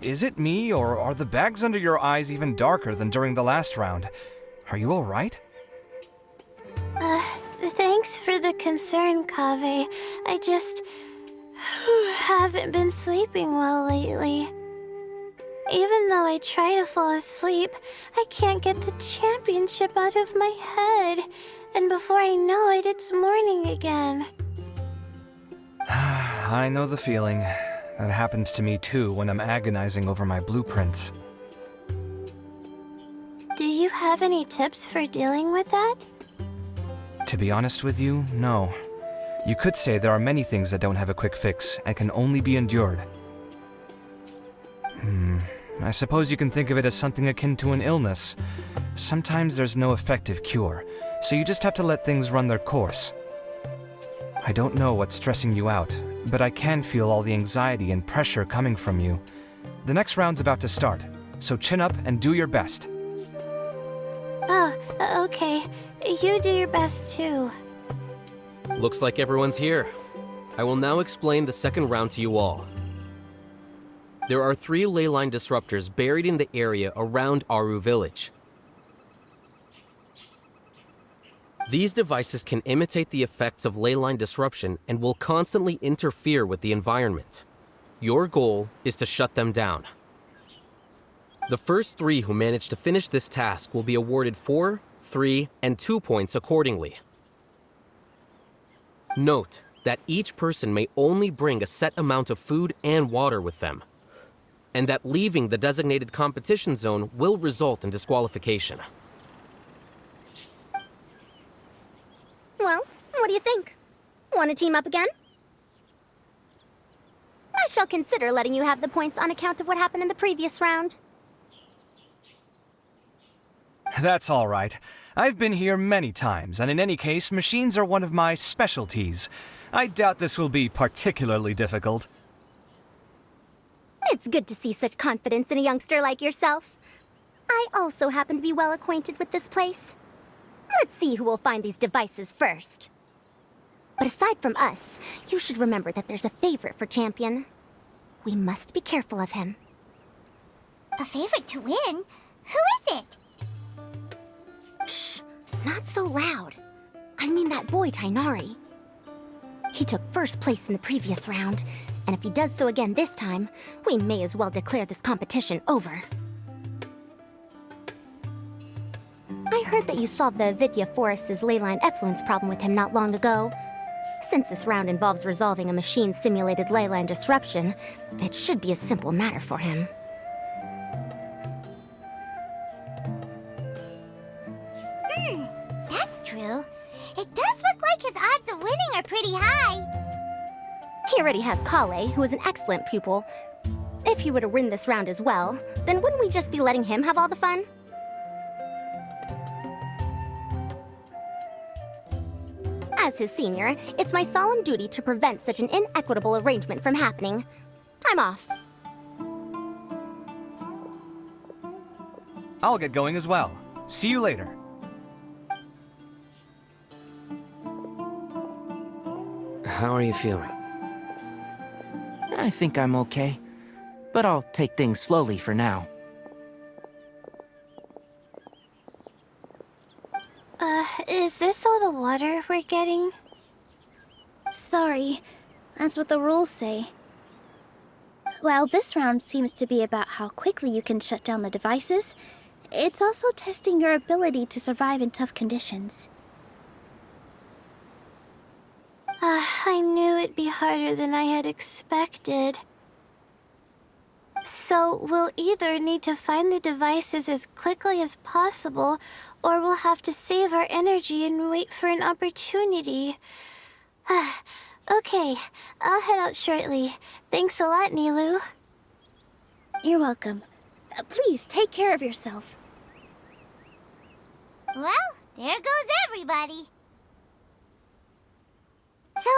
Is it me, or are the bags under your eyes even darker than during the last round? Are you alright? Thanks for the concern, Kaveh. I just haven't been sleeping well lately. Even though I try to fall asleep, I can't get the championship out of my head. And before I know it, it's morning again. I know the feeling. That happens to me too when I'm agonizing over my blueprints. Do you have any tips for dealing with that? To be honest with you, no. You could say there are many things that don't have a quick fix and can only be endured. I suppose you can think of it as something akin to an illness. Sometimes there's no effective cure, so you just have to let things run their course. I don't know what's stressing you out, but I can feel all the anxiety and pressure coming from you. The next round's about to start, so chin up and do your best. Oh, okay. You do your best too. Looks like everyone's here. I will now explain the second round to you all. There are 3 ley line disruptors buried in the area around Aaru village. These devices can imitate the effects of ley line disruption and will constantly interfere with the environment. Your goal is to shut them down. The first 3 who manage to finish this task will be awarded 4, 3, and 2 points accordingly. Note that each person may only bring a set amount of food and water with them, and that leaving the designated competition zone will result in disqualification. Well, what do you think? Want to team up again? I shall consider letting you have the points on account of what happened in the previous round. That's all right. I've been here many times, and in any case, machines are one of my specialties. I doubt this will be particularly difficult. It's good to see such confidence in a youngster like yourself. I also happen to be well acquainted with this place. Let's see who will find these devices first. But aside from us, you should remember that there's a favorite for Champion. We must be careful of him. A favorite to win? Who is it? Shh! Not so loud. I mean that boy, Tighnari. He took first place in the previous round, and if he does so again this time, we may as well declare this competition over. I heard that you solved the Avidya Forest's leyline effluence problem with him not long ago. Since this round involves resolving a machine-simulated leyline disruption, it should be a simple matter for him. That's true. It does look like his odds of winning are pretty high. He already has Kale, who is an excellent pupil. If he were to win this round as well, then wouldn't we just be letting him have all the fun? As his senior, it's my solemn duty to prevent such an inequitable arrangement from happening. I'm off. I'll get going as well. See you later. How are you feeling? I think I'm okay, but I'll take things slowly for now. Is this all the water we're getting? Sorry, that's what the rules say. While this round seems to be about how quickly you can shut down the devices, it's also testing your ability to survive in tough conditions. I knew it'd be harder than I had expected. So we'll either need to find the devices as quickly as possible, or we'll have to save our energy and wait for an opportunity. Okay, I'll head out shortly. Thanks a lot, Nilu. You're welcome. Please take care of yourself. Well, there goes everybody. So,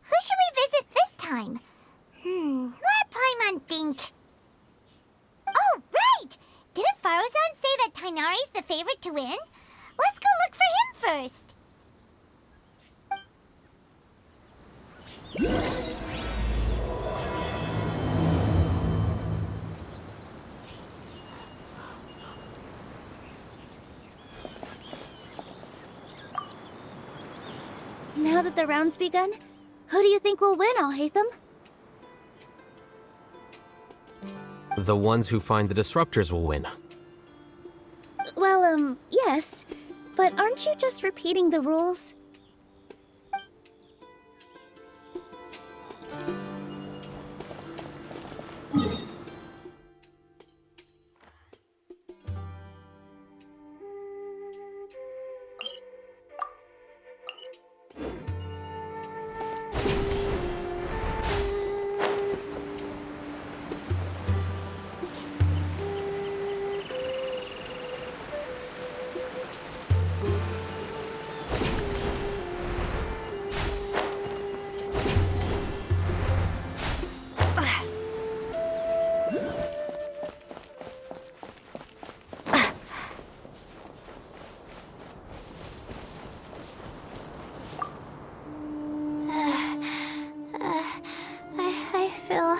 who should we visit this time? Let Paimon think. Oh, right! Didn't Farozan say that Tighnari's the favorite to win? Let's go look for him first. Now that the round's begun, who do you think will win, Alhaitham? The ones who find the disruptors will win. Well, yes. But aren't you just repeating the rules? I feel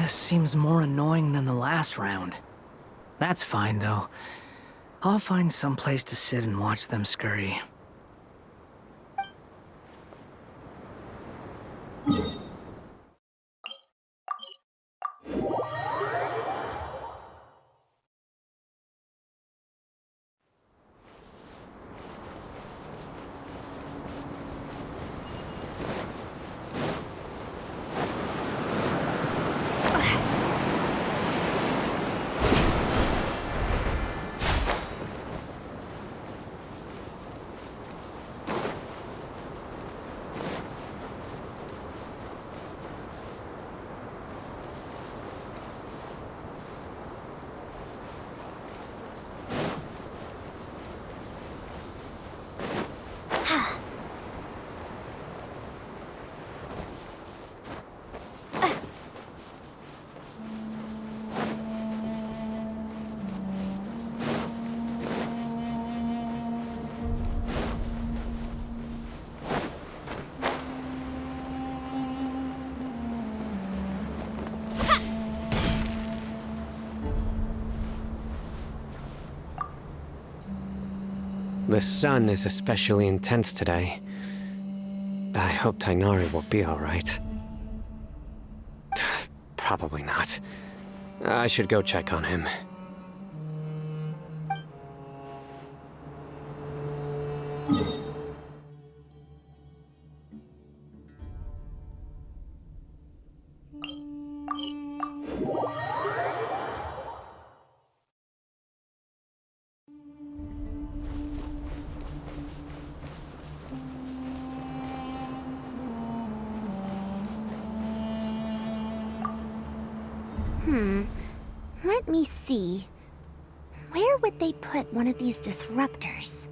This seems more annoying than the last round. That's fine, though. I'll find some place to sit and watch them scurry. The sun is especially intense today. I hope Tighnari will be alright. Probably not. I should go check on him. Let me see. Where would they put one of these disruptors?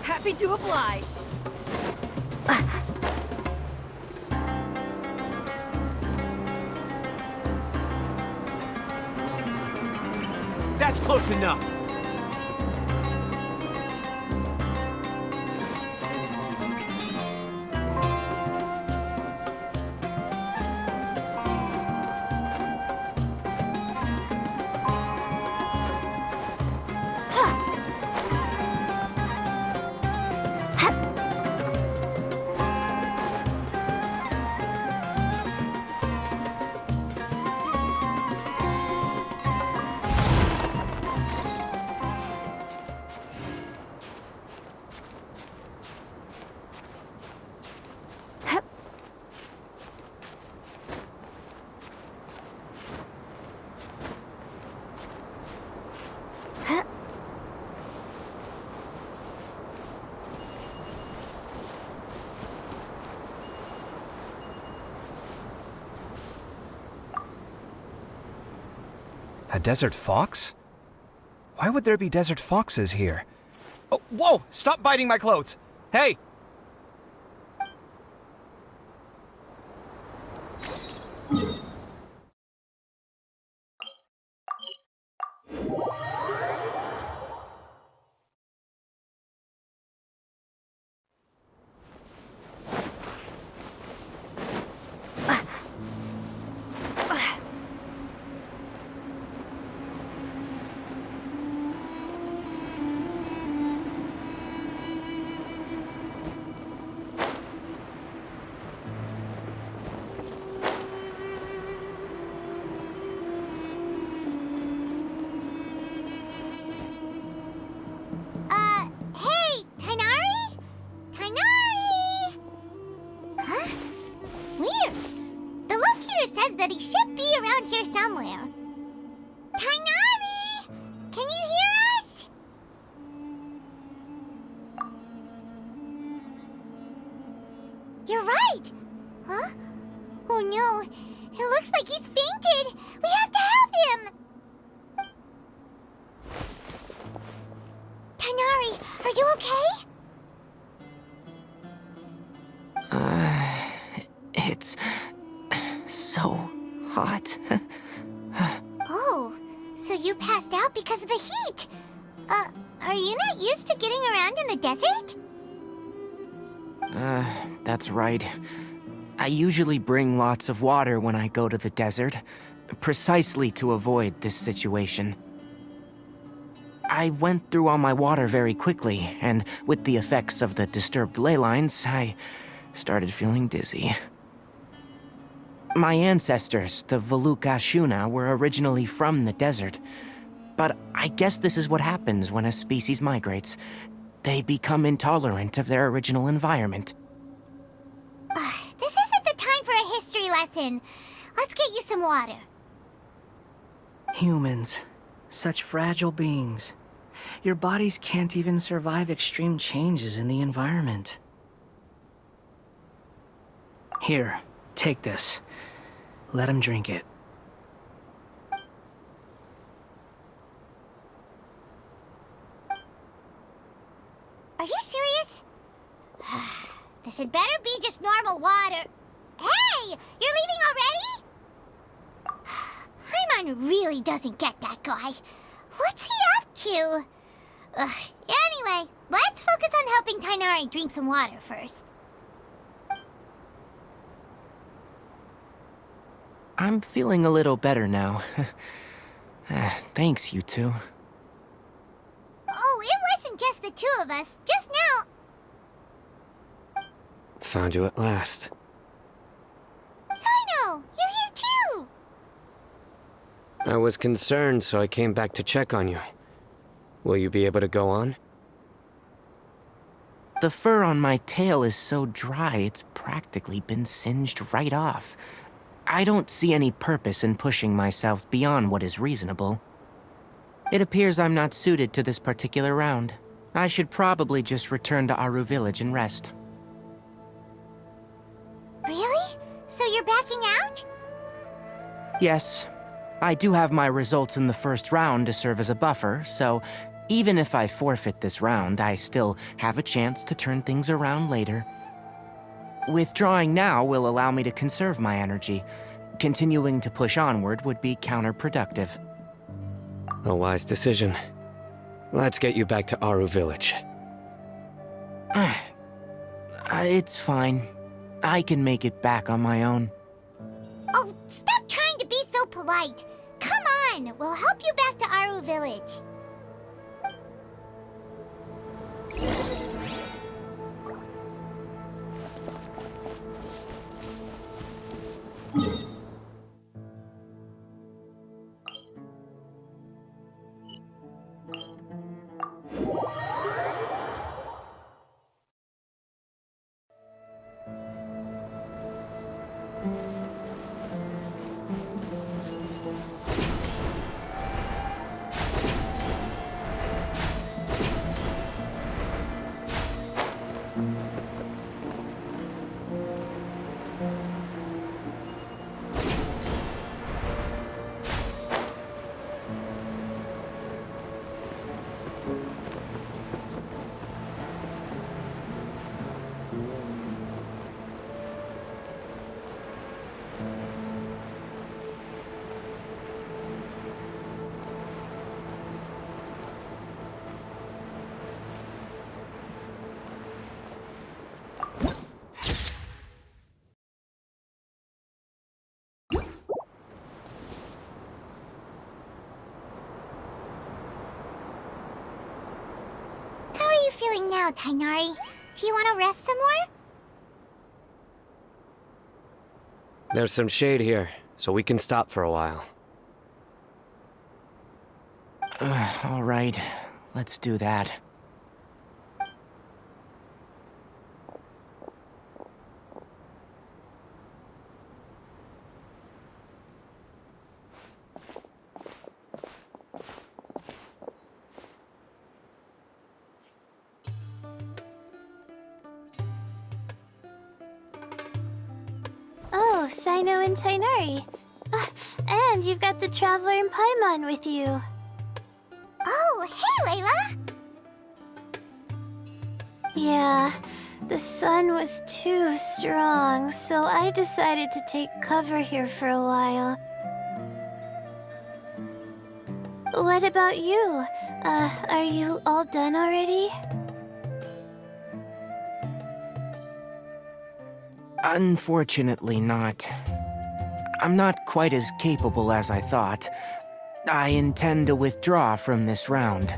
Happy to oblige. That's close enough. A desert fox? Why would there be desert foxes here? Oh, whoa! Stop biting my clothes! Hey! Hey, Tainari? Tainari! Huh? Weird. The locator says that he should be around here somewhere. Tainari! Can you hear us? You're right. Huh? Oh no. It looks like he's fainted. We have to help him. Tainari, are you okay? It's so hot. Oh, so you passed out because of the heat. Are you not used to getting around in the desert? That's right. I usually bring lots of water when I go to the desert, precisely to avoid this situation. I went through all my water very quickly, and with the effects of the disturbed ley lines, I started feeling dizzy. My ancestors, the Valukashuna, were originally from the desert. But I guess this is what happens when a species migrates. They become intolerant of their original environment. This isn't the time for a history lesson. Let's get you some water. Humans. Such fragile beings. Your bodies can't even survive extreme changes in the environment. Here, take this. Let him drink it. Are you serious? This had better be just normal water. Hey! You're leaving already? Paimon really doesn't get that guy. What's he up to? Anyway, let's focus on helping Tainari drink some water first. I'm feeling a little better now. Thanks, you two. Oh, it wasn't just the two of us. Just now. Found you at last. Sino, you're here too. I was concerned, so I came back to check on you. Will you be able to go on? The fur on my tail is so dry, it's practically been singed right off. I don't see any purpose in pushing myself beyond what is reasonable. It appears I'm not suited to this particular round. I should probably just return to Aaru village and rest. Really? So you're backing out? Yes. I do have my results in the first round to serve as a buffer, so even if I forfeit this round, I still have a chance to turn things around later. Withdrawing now will allow me to conserve my energy. Continuing to push onward would be counterproductive. A wise decision. Let's get you back to Aaru village. It's fine. I can make it back on my own. Oh, stop trying to be so polite. Come on, we'll help you back to Aaru village. Feeling now, Tighnari? Do you want to rest some more? There's some shade here, so we can stop for a while. All right, let's do that. Oh, Sino and Tighnari. And you've got the Traveler and Paimon with you. Oh, hey, Layla! Yeah, the sun was too strong, so I decided to take cover here for a while. What about you? Are you all done already? Unfortunately not. I'm not quite as capable as I thought. I intend to withdraw from this round.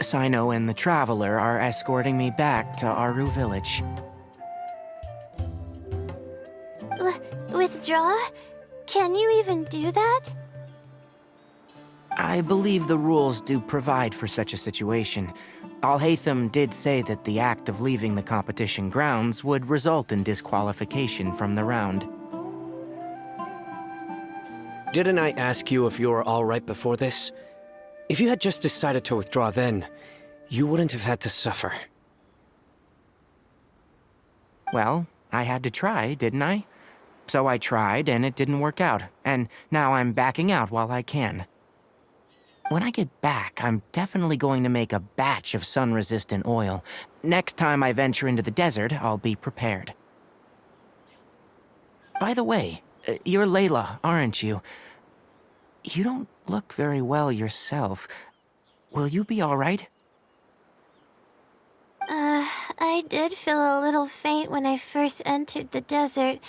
Sino and the Traveler are escorting me back to Aaru village. Withdraw? Can you even do that? I believe the rules do provide for such a situation. Alhaitham did say that the act of leaving the competition grounds would result in disqualification from the round. Didn't I ask you if you were all right before this? If you had just decided to withdraw then, you wouldn't have had to suffer. Well, I had to try, didn't I? So I tried, and it didn't work out, and now I'm backing out while I can. When I get back, I'm definitely going to make a batch of sun-resistant oil. Next time I venture into the desert, I'll be prepared. By the way, you're Layla, aren't you? You don't look very well yourself. Will you be all right? I did feel a little faint when I first entered the desert,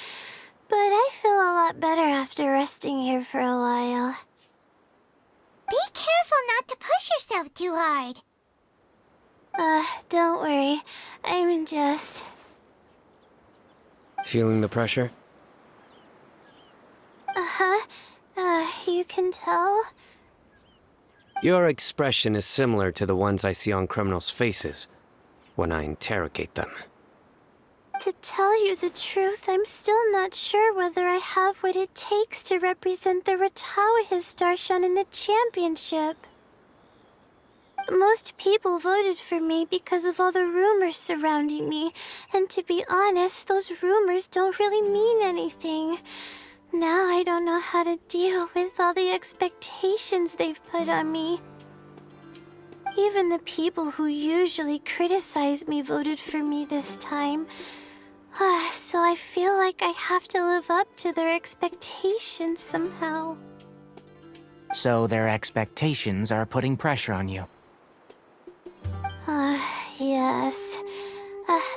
but I feel a lot better after resting here for a while. Be careful not to push yourself too hard. Don't worry. I'm just... Feeling the pressure? You can tell? Your expression is similar to the ones I see on criminals' faces when I interrogate them. To tell you the truth, I'm still not sure whether I have what it takes to represent the Ratawa Darshan in the championship. Most people voted for me because of all the rumors surrounding me, and to be honest, those rumors don't really mean anything. Now I don't know how to deal with all the expectations they've put on me. Even the people who usually criticize me voted for me this time. So I feel like I have to live up to their expectations somehow. So their expectations are putting pressure on you. Yes.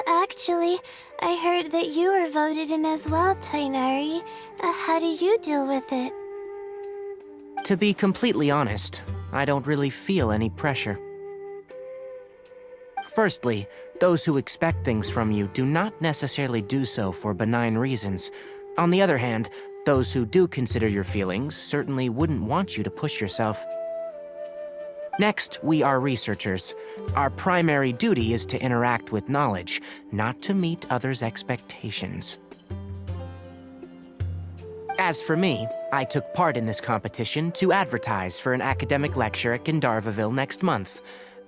Actually, I heard that you were voted in as well, Tighnari. How do you deal with it? To be completely honest, I don't really feel any pressure. Firstly, those who expect things from you do not necessarily do so for benign reasons. On the other hand, those who do consider your feelings certainly wouldn't want you to push yourself. Next, we are researchers. Our primary duty is to interact with knowledge, not to meet others' expectations. As for me, I took part in this competition to advertise for an academic lecture at Gandharvaville next month.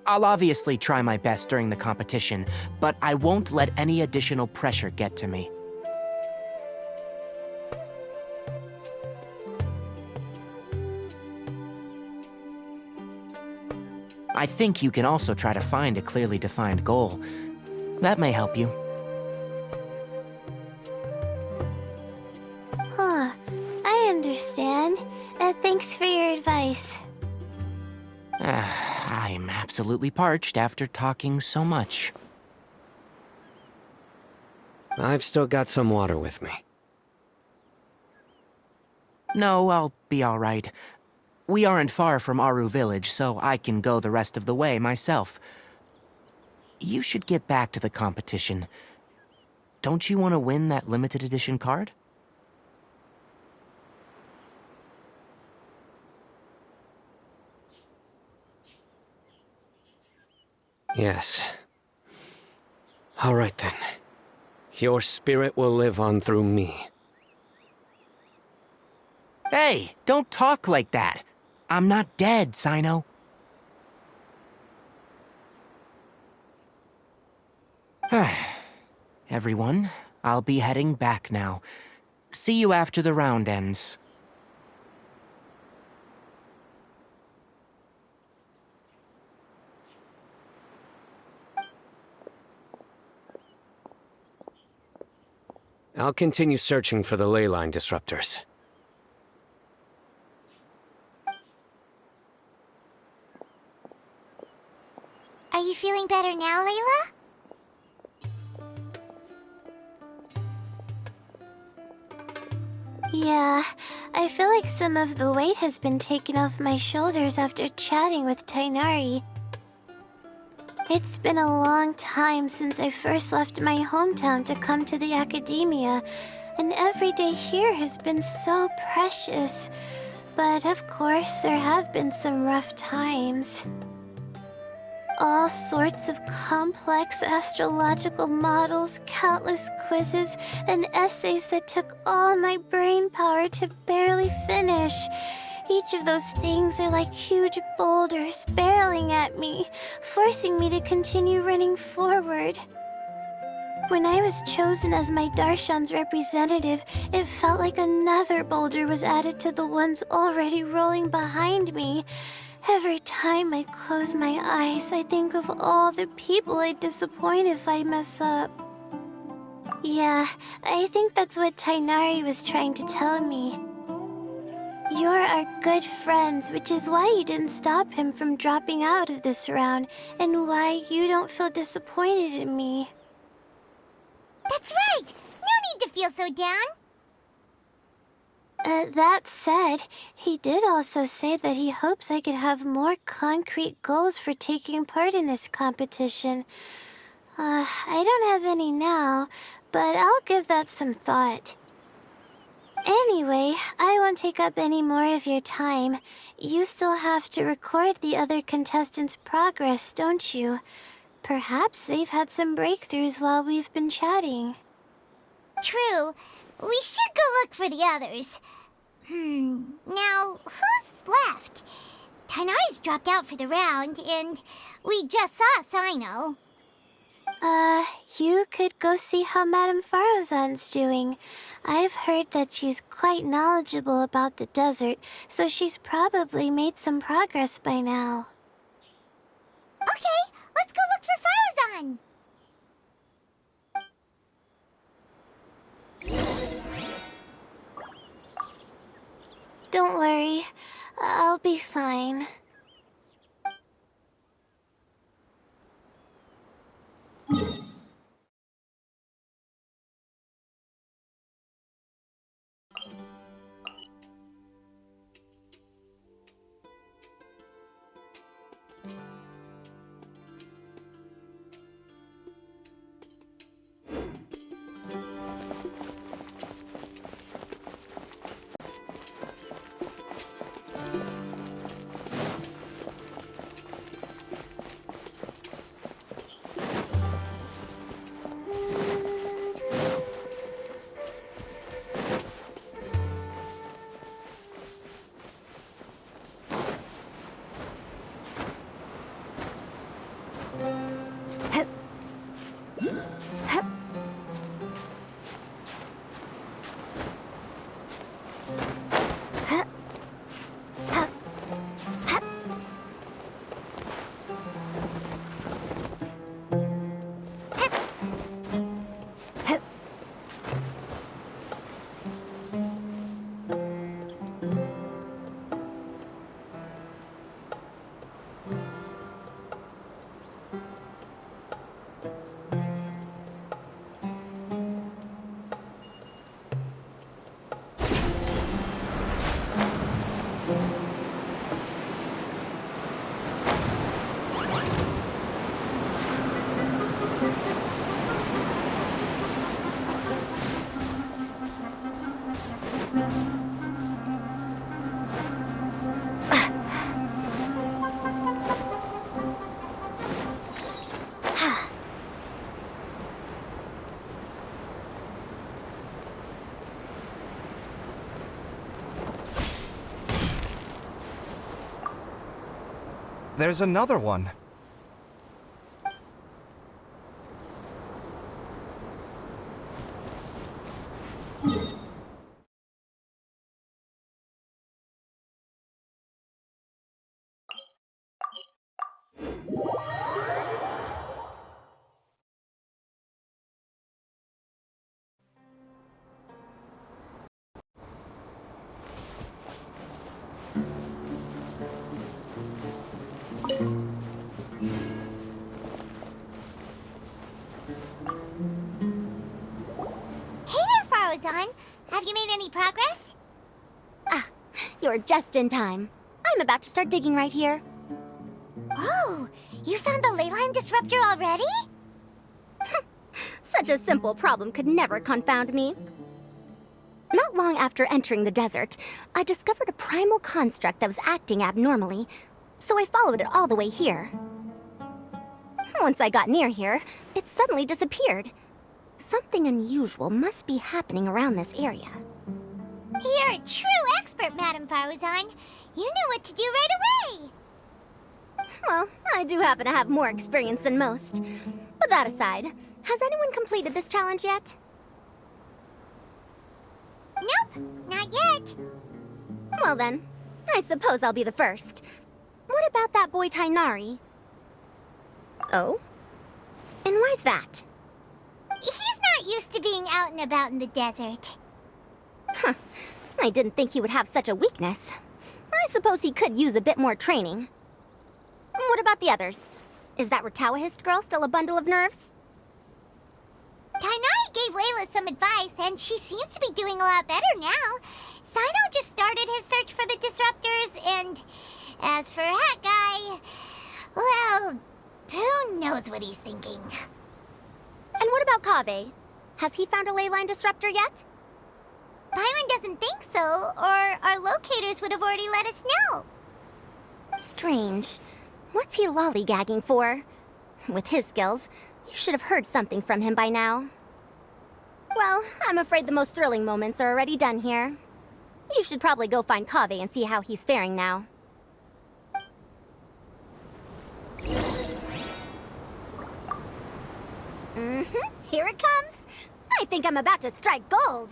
I'll obviously try my best during the competition, but I won't let any additional pressure get to me. I think you can also try to find a clearly defined goal. That may help you. I understand. Thanks for your advice. I'm absolutely parched after talking so much. I've still got some water with me. No, I'll be all right. We aren't far from Aaru village, so I can go the rest of the way myself. You should get back to the competition. Don't you want to win that limited edition card? Yes. All right then. Your spirit will live on through me. Hey, don't talk like that. I'm not dead, Sino. Everyone, I'll be heading back now. See you after the round ends. I'll continue searching for the ley line disruptors. Are you feeling better now, Layla? Yeah, I feel like some of the weight has been taken off my shoulders after chatting with Tighnari. It's been a long time since I first left my hometown to come to the academia, and every day here has been so precious. But of course, there have been some rough times. All sorts of complex astrological models, countless quizzes, and essays that took all my brain power to barely finish. Each of those things are like huge boulders barreling at me, forcing me to continue running forward. When I was chosen as my Darshan's representative, it felt like another boulder was added to the ones already rolling behind me. Every time I close my eyes, I think of all the people I'd disappoint if I mess up. Yeah, I think that's what Tighnari was trying to tell me. You're our good friends, which is why you didn't stop him from dropping out of this round, and why you don't feel disappointed in me. That's right! No need to feel so down! That said, he did also say that he hopes I could have more concrete goals for taking part in this competition. I don't have any now, but I'll give that some thought. Anyway, I won't take up any more of your time. You still have to record the other contestants' progress, don't you? Perhaps they've had some breakthroughs while we've been chatting. True. We should go look for the others. Now, who's left? Tighnari's dropped out for the round, and we just saw Sino. You could go see how Madame Farozan's doing. I've heard that she's quite knowledgeable about the desert, so she's probably made some progress by now. Okay, let's go look for Farozan! Don't worry, I'll be fine. There's another one. Have you made any progress? Ah, you're just in time. I'm about to start digging right here. Oh, you found the leyline disruptor already? Such a simple problem could never confound me. Not long after entering the desert, I discovered a primal construct that was acting abnormally, so I followed it all the way here. Once I got near here, it suddenly disappeared. Something unusual must be happening around this area. You're a true expert, Madame Farozan. You knew what to do right away. Well, I do happen to have more experience than most. But that aside, has anyone completed this challenge yet? Nope, not yet. Well then, I suppose I'll be the first. What about that boy Tighnari? Oh? And why's that? He's not used to being out and about in the desert. Huh. I didn't think he would have such a weakness. I suppose he could use a bit more training. What about the others? Is that Ratawahist girl still a bundle of nerves? Tighnari gave Layla some advice, and she seems to be doing a lot better now. Sino just started his search for the disruptors, and as for that guy, well, who knows what he's thinking. And what about Kaveh? Has he found a ley line disruptor yet? Paimon doesn't think so, or our locators would have already let us know. Strange. What's he lollygagging for? With his skills, you should have heard something from him by now. Well, I'm afraid the most thrilling moments are already done here. You should probably go find Kaveh and see how he's faring now. Here it comes. I think I'm about to strike gold.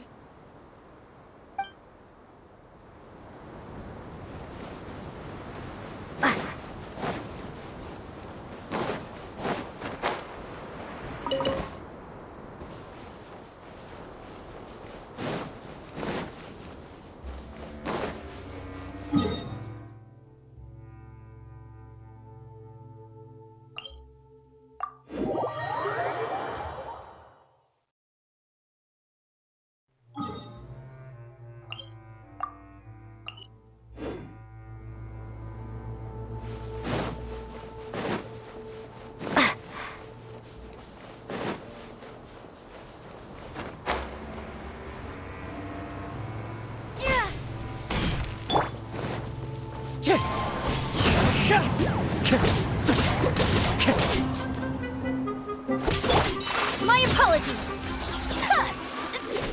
My apologies.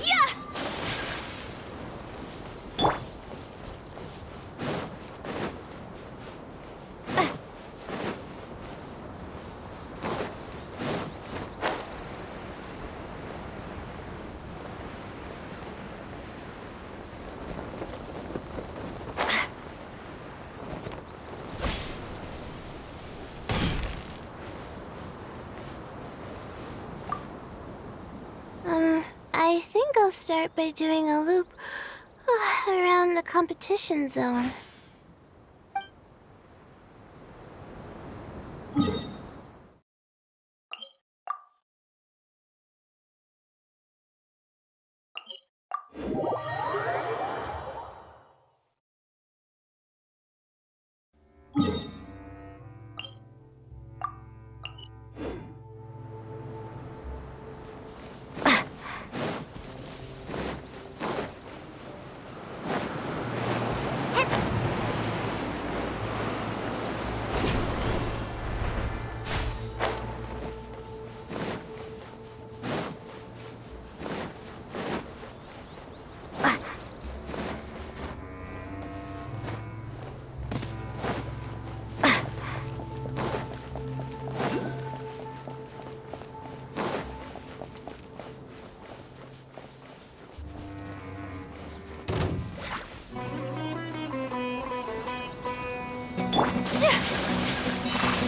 Yeah. I think I'll start by doing a loop around the competition zone.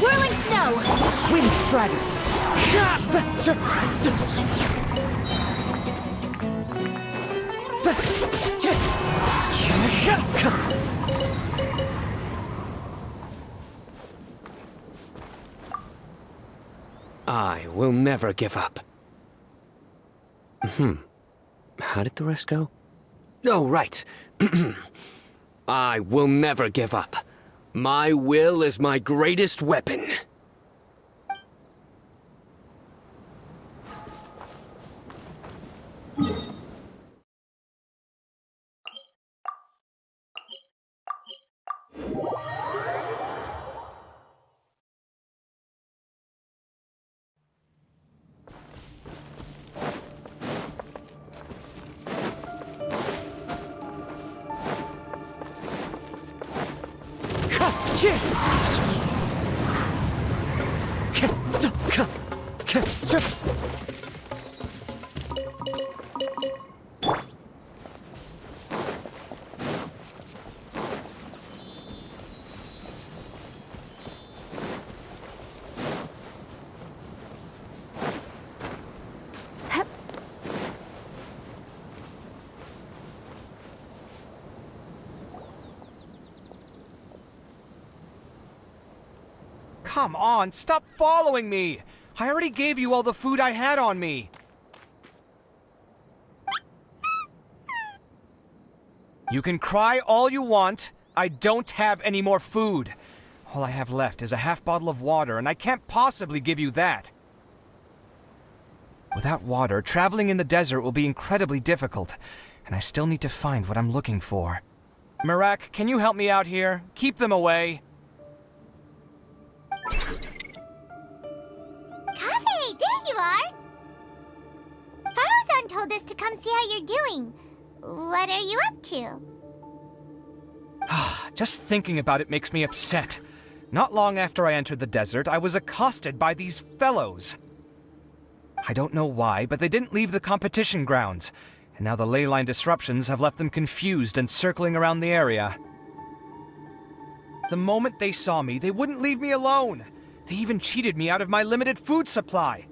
Whirling snow! Wind strider! I will never give up. How did the rest go? Oh, right. I will never give up. My will is my greatest weapon. Come on, stop following me! I already gave you all the food I had on me. You can cry all you want. I don't have any more food. All I have left is a half bottle of water, and I can't possibly give you that. Without water, traveling in the desert will be incredibly difficult, and I still need to find what I'm looking for. Mirak, can you help me out here? Keep them away. Kaveh, there you are! Farozan told us to come see how you're doing. What are you up to? Just thinking about it makes me upset. Not long after I entered the desert, I was accosted by these fellows. I don't know why, but they didn't leave the competition grounds, and now the ley line disruptions have left them confused and circling around the area. The moment they saw me, they wouldn't leave me alone. They even cheated me out of my limited food supply.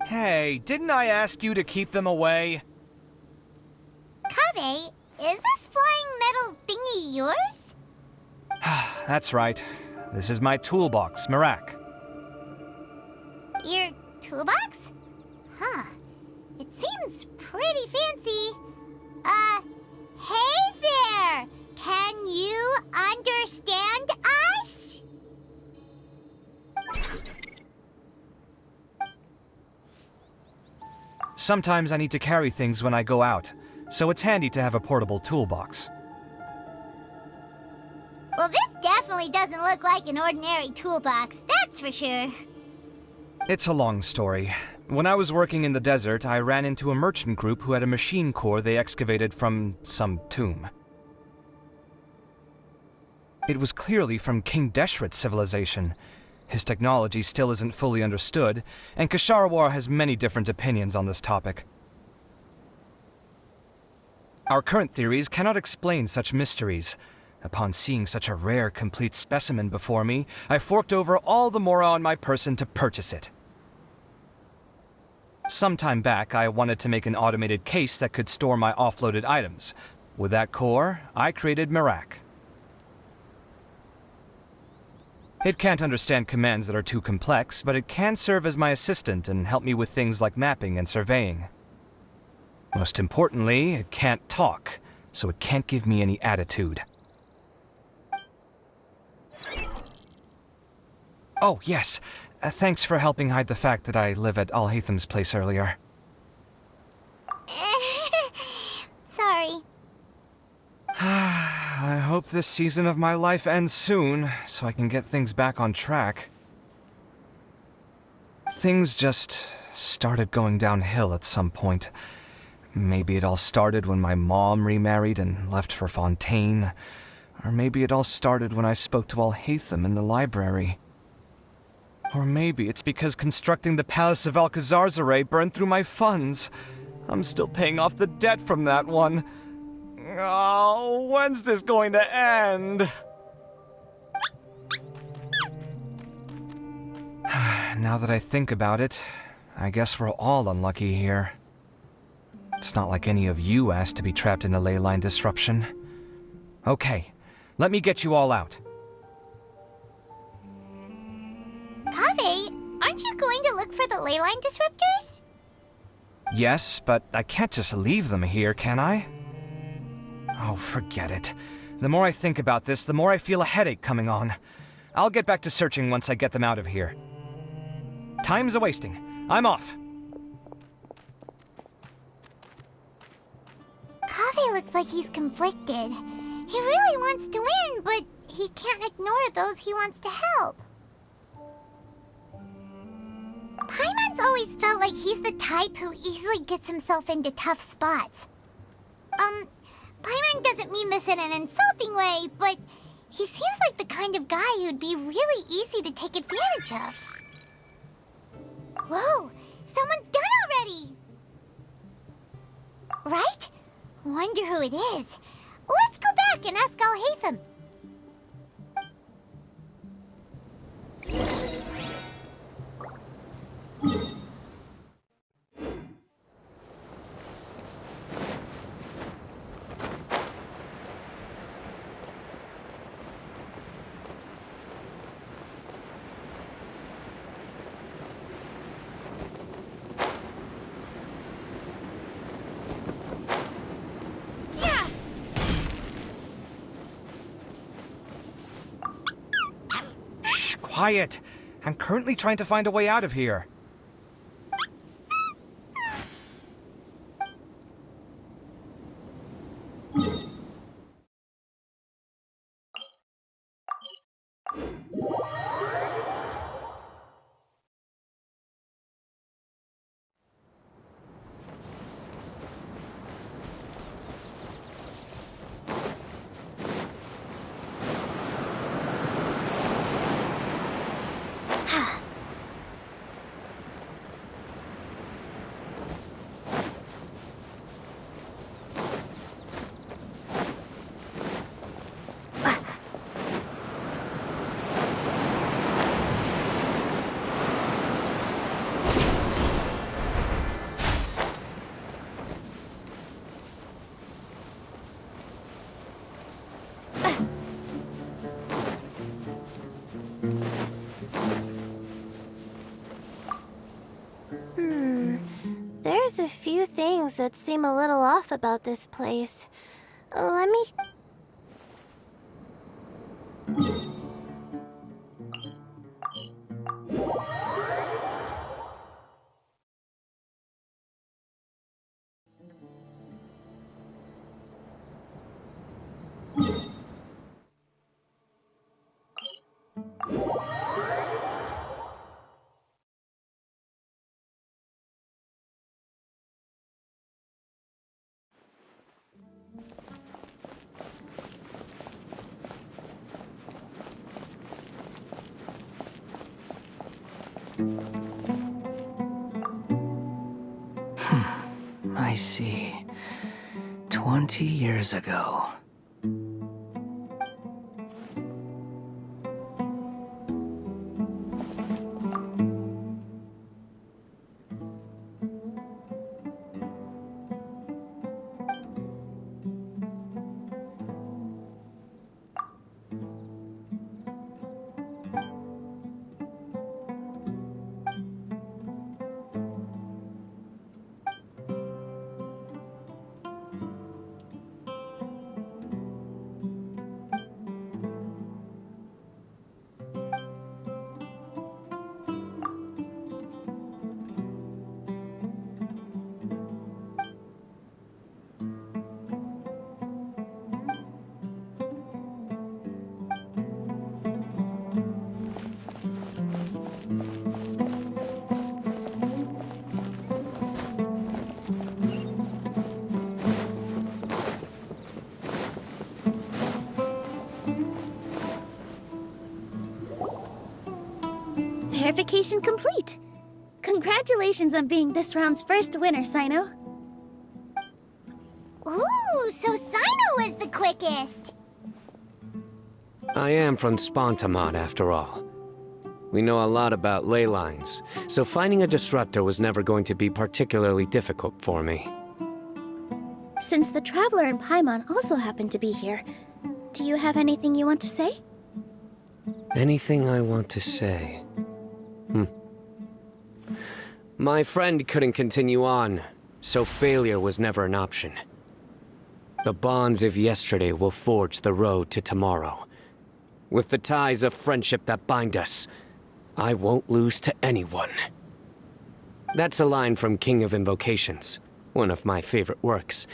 Hey, didn't I ask you to keep them away? Kaveh, is this flying metal thingy yours? That's right. This is my toolbox, Mirak. Your toolbox? Huh. It seems pretty fancy. Hey there! Can you understand us? Sometimes I need to carry things when I go out, so it's handy to have a portable toolbox. Well, this definitely doesn't look like an ordinary toolbox, that's for sure. It's a long story. When I was working in the desert, I ran into a merchant group who had a machine core they excavated from some tomb. It was clearly from King Deshret's civilization. His technology still isn't fully understood, and Kasharawar has many different opinions on this topic. Our current theories cannot explain such mysteries. Upon seeing such a rare, complete specimen before me, I forked over all the mora on my person to purchase it. Some time back, I wanted to make an automated case that could store my offloaded items. With that core, I created Mirak. It can't understand commands that are too complex, but it can serve as my assistant and help me with things like mapping and surveying. Most importantly, it can't talk, so it can't give me any attitude. Oh, yes. Thanks for helping hide the fact that I live at Alhatham's place earlier. Sorry. I hope this season of my life ends soon, so I can get things back on track. Things just started going downhill at some point. Maybe it all started when my mom remarried and left for Fontaine. Or maybe it all started when I spoke to Alhatham in the library. Or maybe it's because constructing the Palace of Alcazar's burned through my funds. I'm still paying off the debt from that one. Oh, when's this going to end? Now that I think about it, I guess we're all unlucky here. It's not like any of you asked to be trapped in a ley line disruption. Okay, let me get you all out. Kaveh, aren't you going to look for the ley line disruptors? Yes, but I can't just leave them here, can I? Oh, forget it. The more I think about this, the more I feel a headache coming on. I'll get back to searching once I get them out of here. Time's a-wasting. I'm off. Kaveh looks like he's conflicted. He really wants to win, but he can't ignore those he wants to help. Paimon's always felt like he's the type who easily gets himself into tough spots. Paimon doesn't mean this in an insulting way, but he seems like the kind of guy who'd be really easy to take advantage of. Whoa, someone's done already! Right? Wonder who it is. Let's go back and ask Alhatham. quiet. I'm currently trying to find a way out of here. There's a few things that seem a little off about this place. Let me... I see. 20 years ago. Verification complete! Congratulations on being this round's first winner, Sino. Ooh, so Sino was the quickest! I am from Spontamod, after all. We know a lot about ley lines, so finding a disruptor was never going to be particularly difficult for me. Since the Traveler and Paimon also happen to be here, do you have anything you want to say? Anything I want to say? My friend couldn't continue on, so failure was never an option. The bonds of yesterday will forge the road to tomorrow. With the ties of friendship that bind us, I won't lose to anyone. That's a line from King of Invocations, one of my favorite works,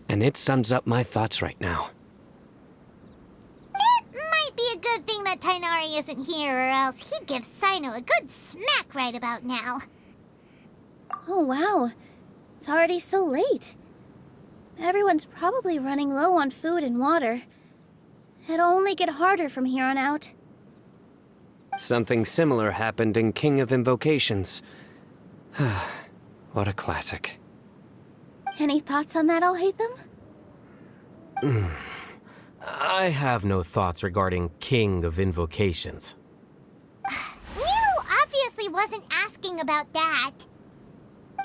and it sums up my thoughts right now. It might be a good thing that Tighnari isn't here, or else he'd give Sino a good smack right about now. Oh wow, it's already so late. Everyone's probably running low on food and water. It'll only get harder from here on out. Something similar happened in King of Invocations. What a classic. Any thoughts on that, Alhaitham? I have no thoughts regarding King of Invocations. Nero obviously wasn't asking about that.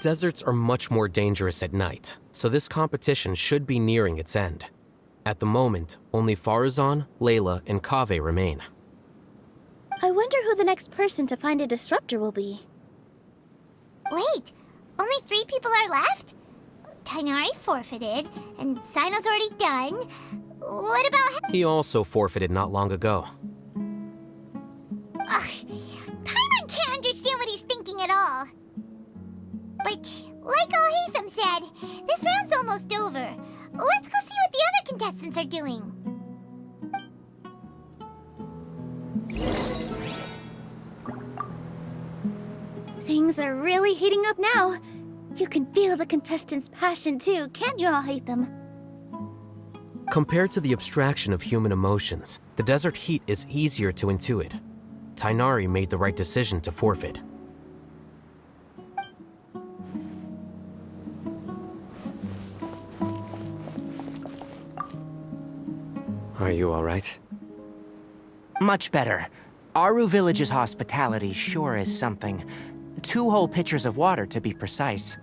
Deserts are much more dangerous at night, so this competition should be nearing its end. At the moment, only Farazan, Layla, and Kaveh remain. I wonder who the next person to find a disruptor will be. Wait, only 3 people are left? Tighnari forfeited, and Sino's already done. What about... He also forfeited not long ago. Ugh, Things are really heating up now. You can feel the contestants' passion too, can't you all hate them? Compared to the abstraction of human emotions, the desert heat is easier to intuit. Tighnari made the right decision to forfeit. Are you alright? Much better. Aaru Village's hospitality sure is something. 2 whole pitchers of water, to be precise.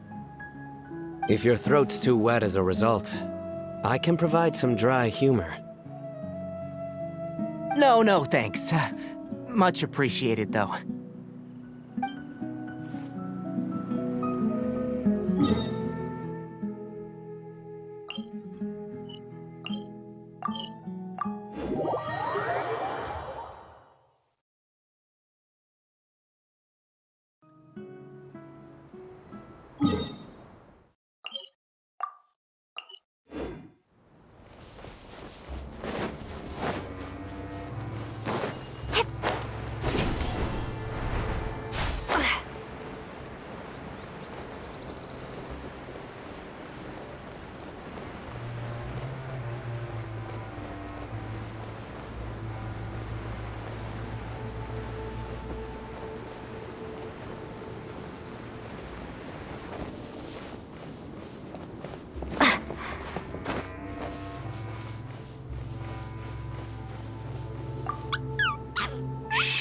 If your throat's too wet as a result, I can provide some dry humor. No, thanks. Much appreciated, though.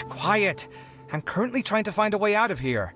Quiet! I'm currently trying to find a way out of here.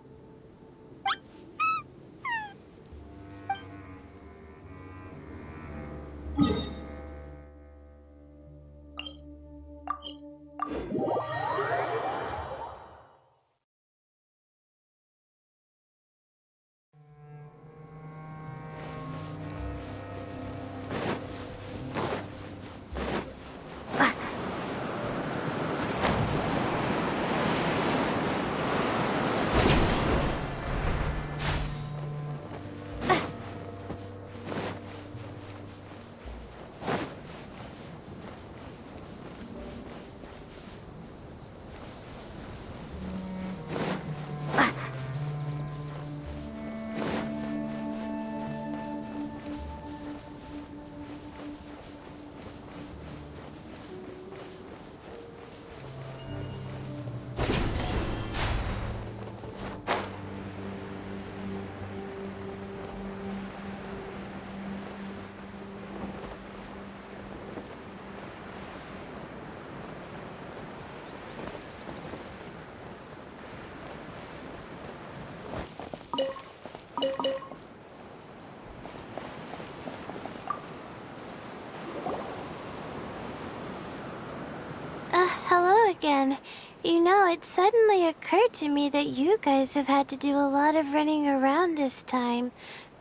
Hello again. You know, it suddenly occurred to me that you guys have had to do a lot of running around this time.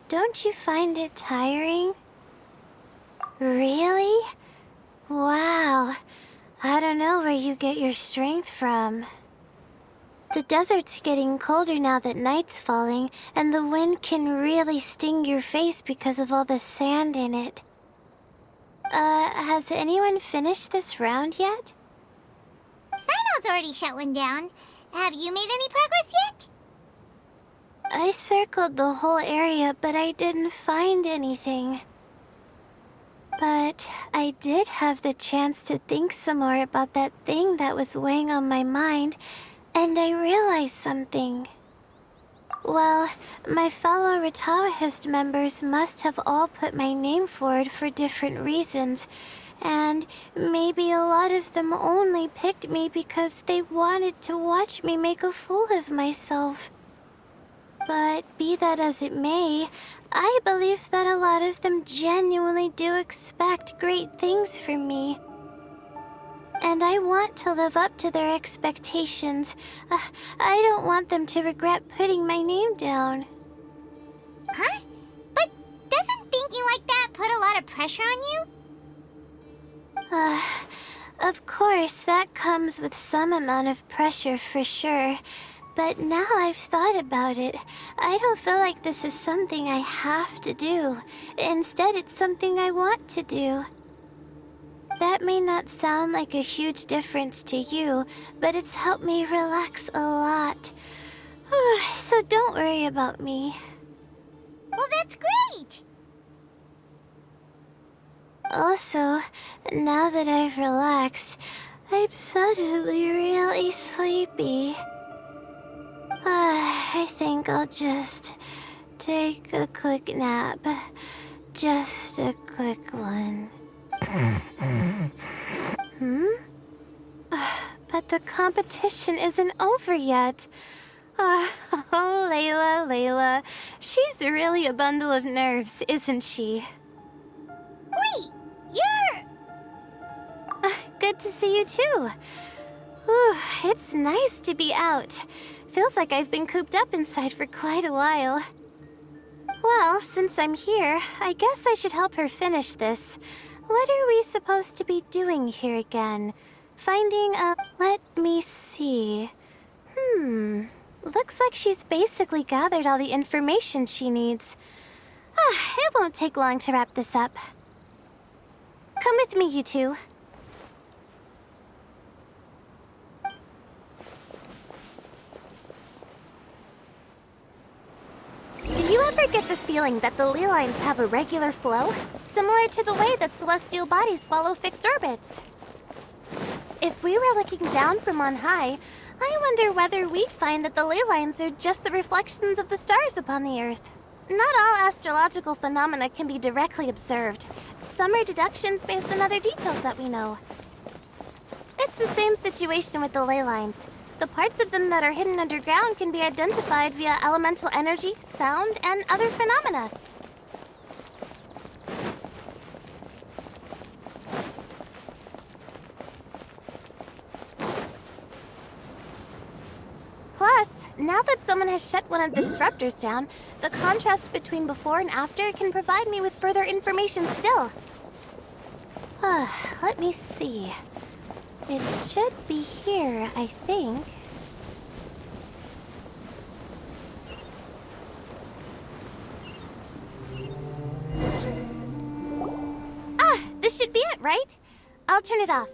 Don't you find it tiring? Really? Wow. I don't know where you get your strength from. The desert's getting colder now that night's falling, and the wind can really sting your face because of all the sand in it. Has anyone finished this round yet? Sino's already shut one down. Have you made any progress yet? I circled the whole area, but I didn't find anything. But I did have the chance to think some more about that thing that was weighing on my mind, and I realized something. Well, my fellow Ratawahist members must have all put my name forward for different reasons, and maybe a lot of them only picked me because they wanted to watch me make a fool of myself. But be that as it may, I believe that a lot of them genuinely do expect great things from me. And I want to live up to their expectations. I don't want them to regret putting my name down. Huh? But doesn't thinking like that put a lot of pressure on you? Of course, that comes with some amount of pressure for sure. But now I've thought about it, I don't feel like this is something I have to do. Instead, it's something I want to do. That may not sound like a huge difference to you, but it's helped me relax a lot. So don't worry about me. Well, that's great! Also, now that I've relaxed, I'm suddenly really sleepy. I think I'll just take a quick nap. Just a quick one. But the competition isn't over yet. Oh, Layla. She's really a bundle of nerves, isn't she? Wait, you're... Good to see you too. Whew, it's nice to be out. Feels like I've been cooped up inside for quite a while. Well, since I'm here, I guess I should help her finish this. What are we supposed to be doing here again? Finding a... Let me see. Looks like she's basically gathered all the information she needs. It won't take long to wrap this up. Come with me, you two. Do you ever get the feeling that the ley lines have a regular flow? Similar to the way that celestial bodies follow fixed orbits. If we were looking down from on high, I wonder whether we'd find that the ley lines are just the reflections of the stars upon the Earth. Not all astrological phenomena can be directly observed. Some are deductions based on other details that we know. It's the same situation with the ley lines. The parts of them that are hidden underground can be identified via elemental energy, sound, and other phenomena. Plus, now that someone has shut one of the disruptors down, the contrast between before and after can provide me with further information still. Let me see. It should be here, I think. This should be it, right? I'll turn it off.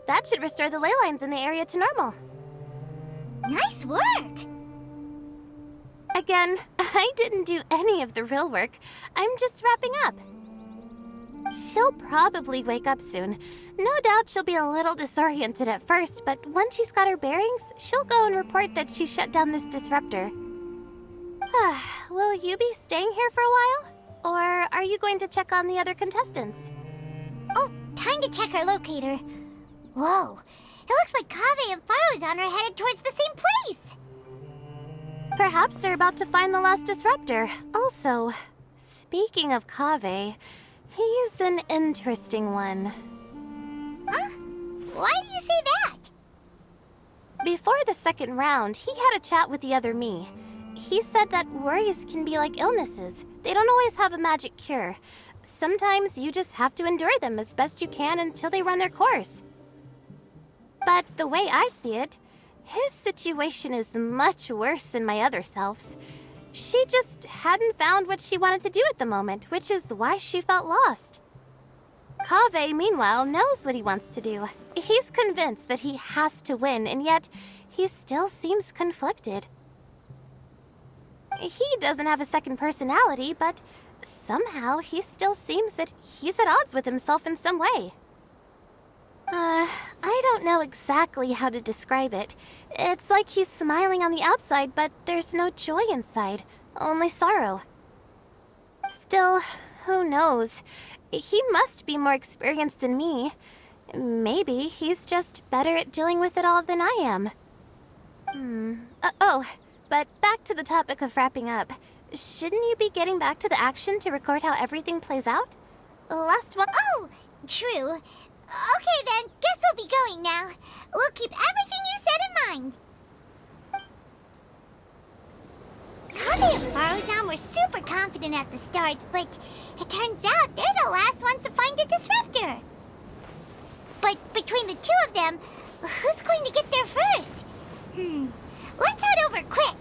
That should restore the ley lines in the area to normal. Nice work! Again, I didn't do any of the real work. I'm just wrapping up. She'll probably wake up soon. No doubt she'll be a little disoriented at first, but once she's got her bearings, she'll go and report that she shut down this disruptor. Will you be staying here for a while? Or are you going to check on the other contestants? Oh, time to check our locator. Whoa, it looks like Kaveh and Farozan are headed towards the same place! Perhaps they're about to find the last disruptor. Also, speaking of Kaveh, he's an interesting one. Huh? Why do you say that? Before the second round, he had a chat with the other me. He said that worries can be like illnesses. They don't always have a magic cure. Sometimes you just have to endure them as best you can until they run their course. But the way I see it, his situation is much worse than my other self's. She just hadn't found what she wanted to do at the moment, which is why she felt lost. Kaveh, meanwhile, knows what he wants to do. He's convinced that he has to win, and yet he still seems conflicted. He doesn't have a second personality, but somehow he still seems that he's at odds with himself in some way. I don't know exactly how to describe it. It's like he's smiling on the outside, but there's no joy inside, only sorrow. Still, who knows? He must be more experienced than me. Maybe he's just better at dealing with it all than I am. But back to the topic of wrapping up. Shouldn't you be getting back to the action to record how everything plays out? Last one. Oh, true. Okay then, guess we'll be going now. We'll keep everything you said in mind. Kaveh and Farozan were super confident at the start, but it turns out they're the last ones to find the disruptor. But between the two of them, who's going to get there first? Let's head over quick.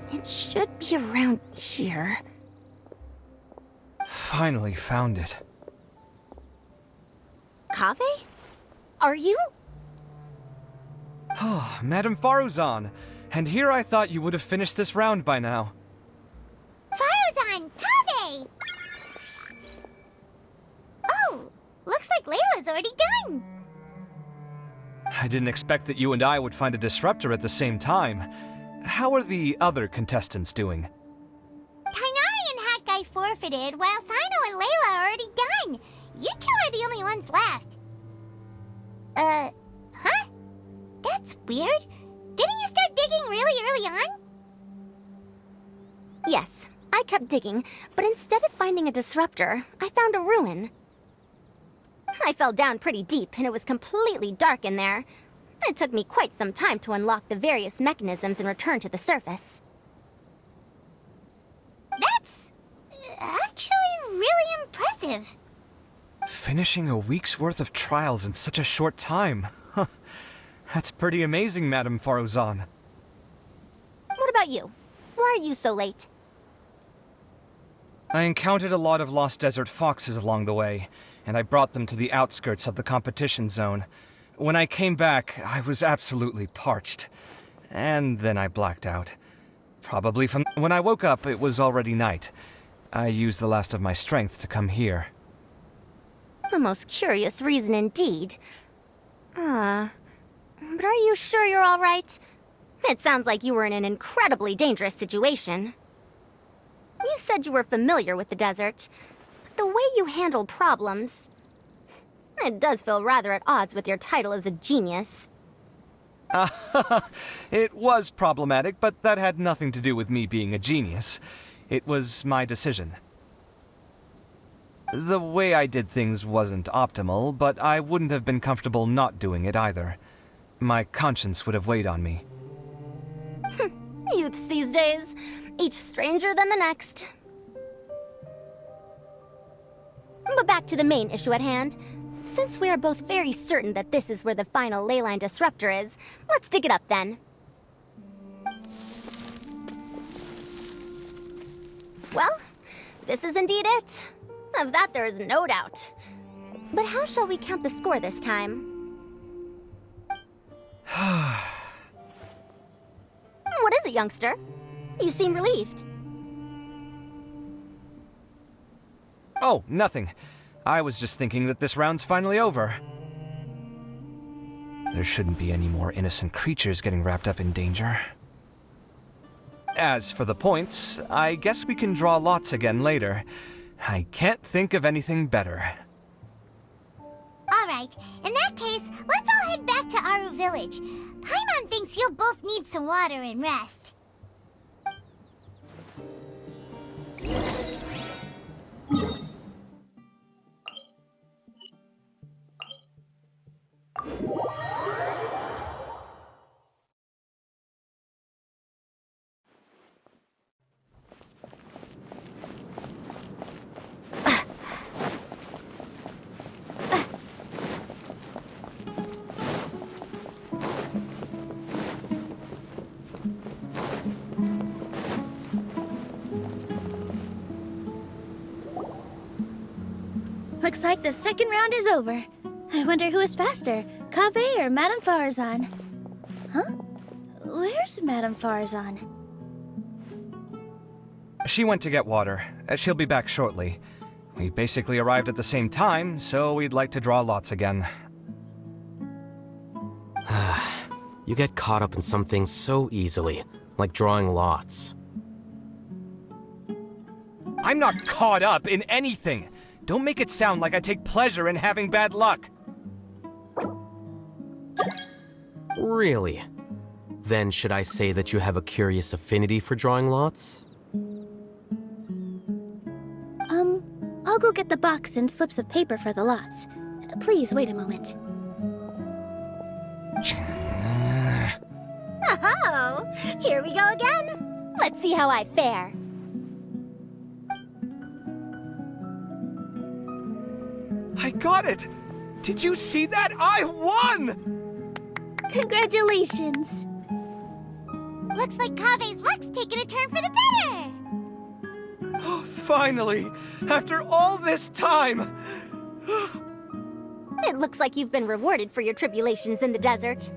It should be around here. Finally found it. Kaveh? Are you? Oh, Madame Faruzan. And here I thought you would have finished this round by now. Faruzan! Kaveh! Oh, looks like Layla's already done. I didn't expect that you and I would find a disruptor at the same time. How are the other contestants doing? Tainari and Hat Guy forfeited, while Sino and Layla are already done. You two are the only ones left. Huh? That's weird. Didn't you start digging really early on? Yes, I kept digging, but instead of finding a disruptor, I found a ruin. I fell down pretty deep, and it was completely dark in there. It took me quite some time to unlock the various mechanisms and return to the surface. That's actually really impressive. Finishing a week's worth of trials in such a short time. Huh. That's pretty amazing, Madame Faruzan. What about you? Why are you so late? I encountered a lot of lost desert foxes along the way, and I brought them to the outskirts of the competition zone. When I came back, I was absolutely parched. And then I blacked out. Probably from when I woke up, it was already night. I used the last of my strength to come here. A most curious reason indeed. But are you sure you're all right? It sounds like you were in an incredibly dangerous situation. You said you were familiar with the desert. But the way you handled problems... It does feel rather at odds with your title as a genius. It was problematic, but that had nothing to do with me being a genius. It was my decision. The way I did things wasn't optimal, but I wouldn't have been comfortable not doing it either. My conscience would have weighed on me. Youths these days, each stranger than the next. But back to the main issue at hand. Since we are both very certain that this is where the final leyline disruptor is, let's dig it up then. Well, this is indeed it. Of that there is no doubt. But how shall we count the score this time? What is it, youngster? You seem relieved. Oh, nothing. I was just thinking that this round's finally over. There shouldn't be any more innocent creatures getting wrapped up in danger. As for the points, I guess we can draw lots again later. I can't think of anything better. Alright, in that case, let's all head back to Aaru Village. Paimon thinks you'll both need some water and rest. Looks like the second round is over. I wonder who is faster, Kaveh or Madame Farazan? Huh? Where's Madame Farazan? She went to get water. She'll be back shortly. We basically arrived at the same time, so we'd like to draw lots again. You get caught up in some things so easily, like drawing lots. I'm not caught up in anything! Don't make it sound like I take pleasure in having bad luck! Really? Then should I say that you have a curious affinity for drawing lots? I'll go get the box and slips of paper for the lots. Please wait a moment. Oh, here we go again. Let's see how I fare. I got it! Did you see that? I won! Congratulations! Looks like Kaveh's luck's taking a turn for the better! Oh, finally! After all this time! It looks like you've been rewarded for your tribulations in the desert.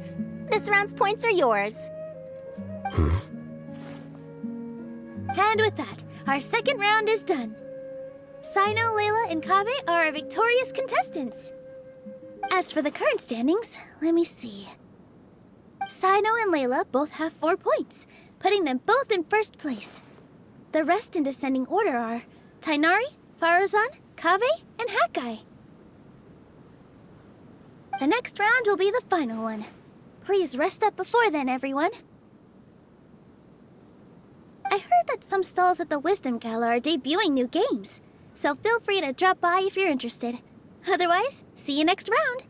This round's points are yours. And with that, our second round is done. Sino, Layla, and Kaveh are our victorious contestants. As for the current standings, let me see. Sino and Layla both have 4 points, putting them both in first place. The rest in descending order are Tighnari, Farazan, Kaveh, and Hakai. The next round will be the final one. Please rest up before then, everyone. I heard that some stalls at the Wisdom Gala are debuting new games, so feel free to drop by if you're interested. Otherwise, see you next round!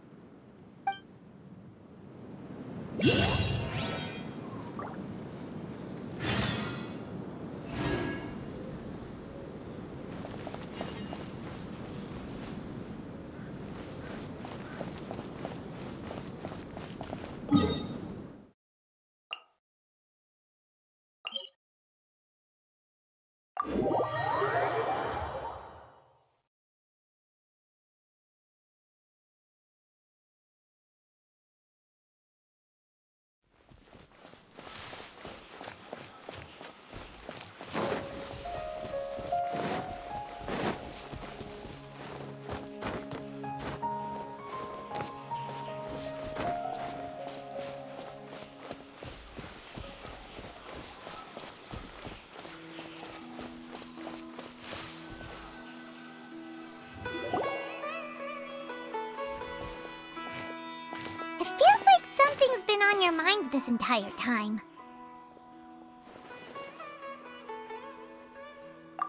It feels like something's been on your mind this entire time.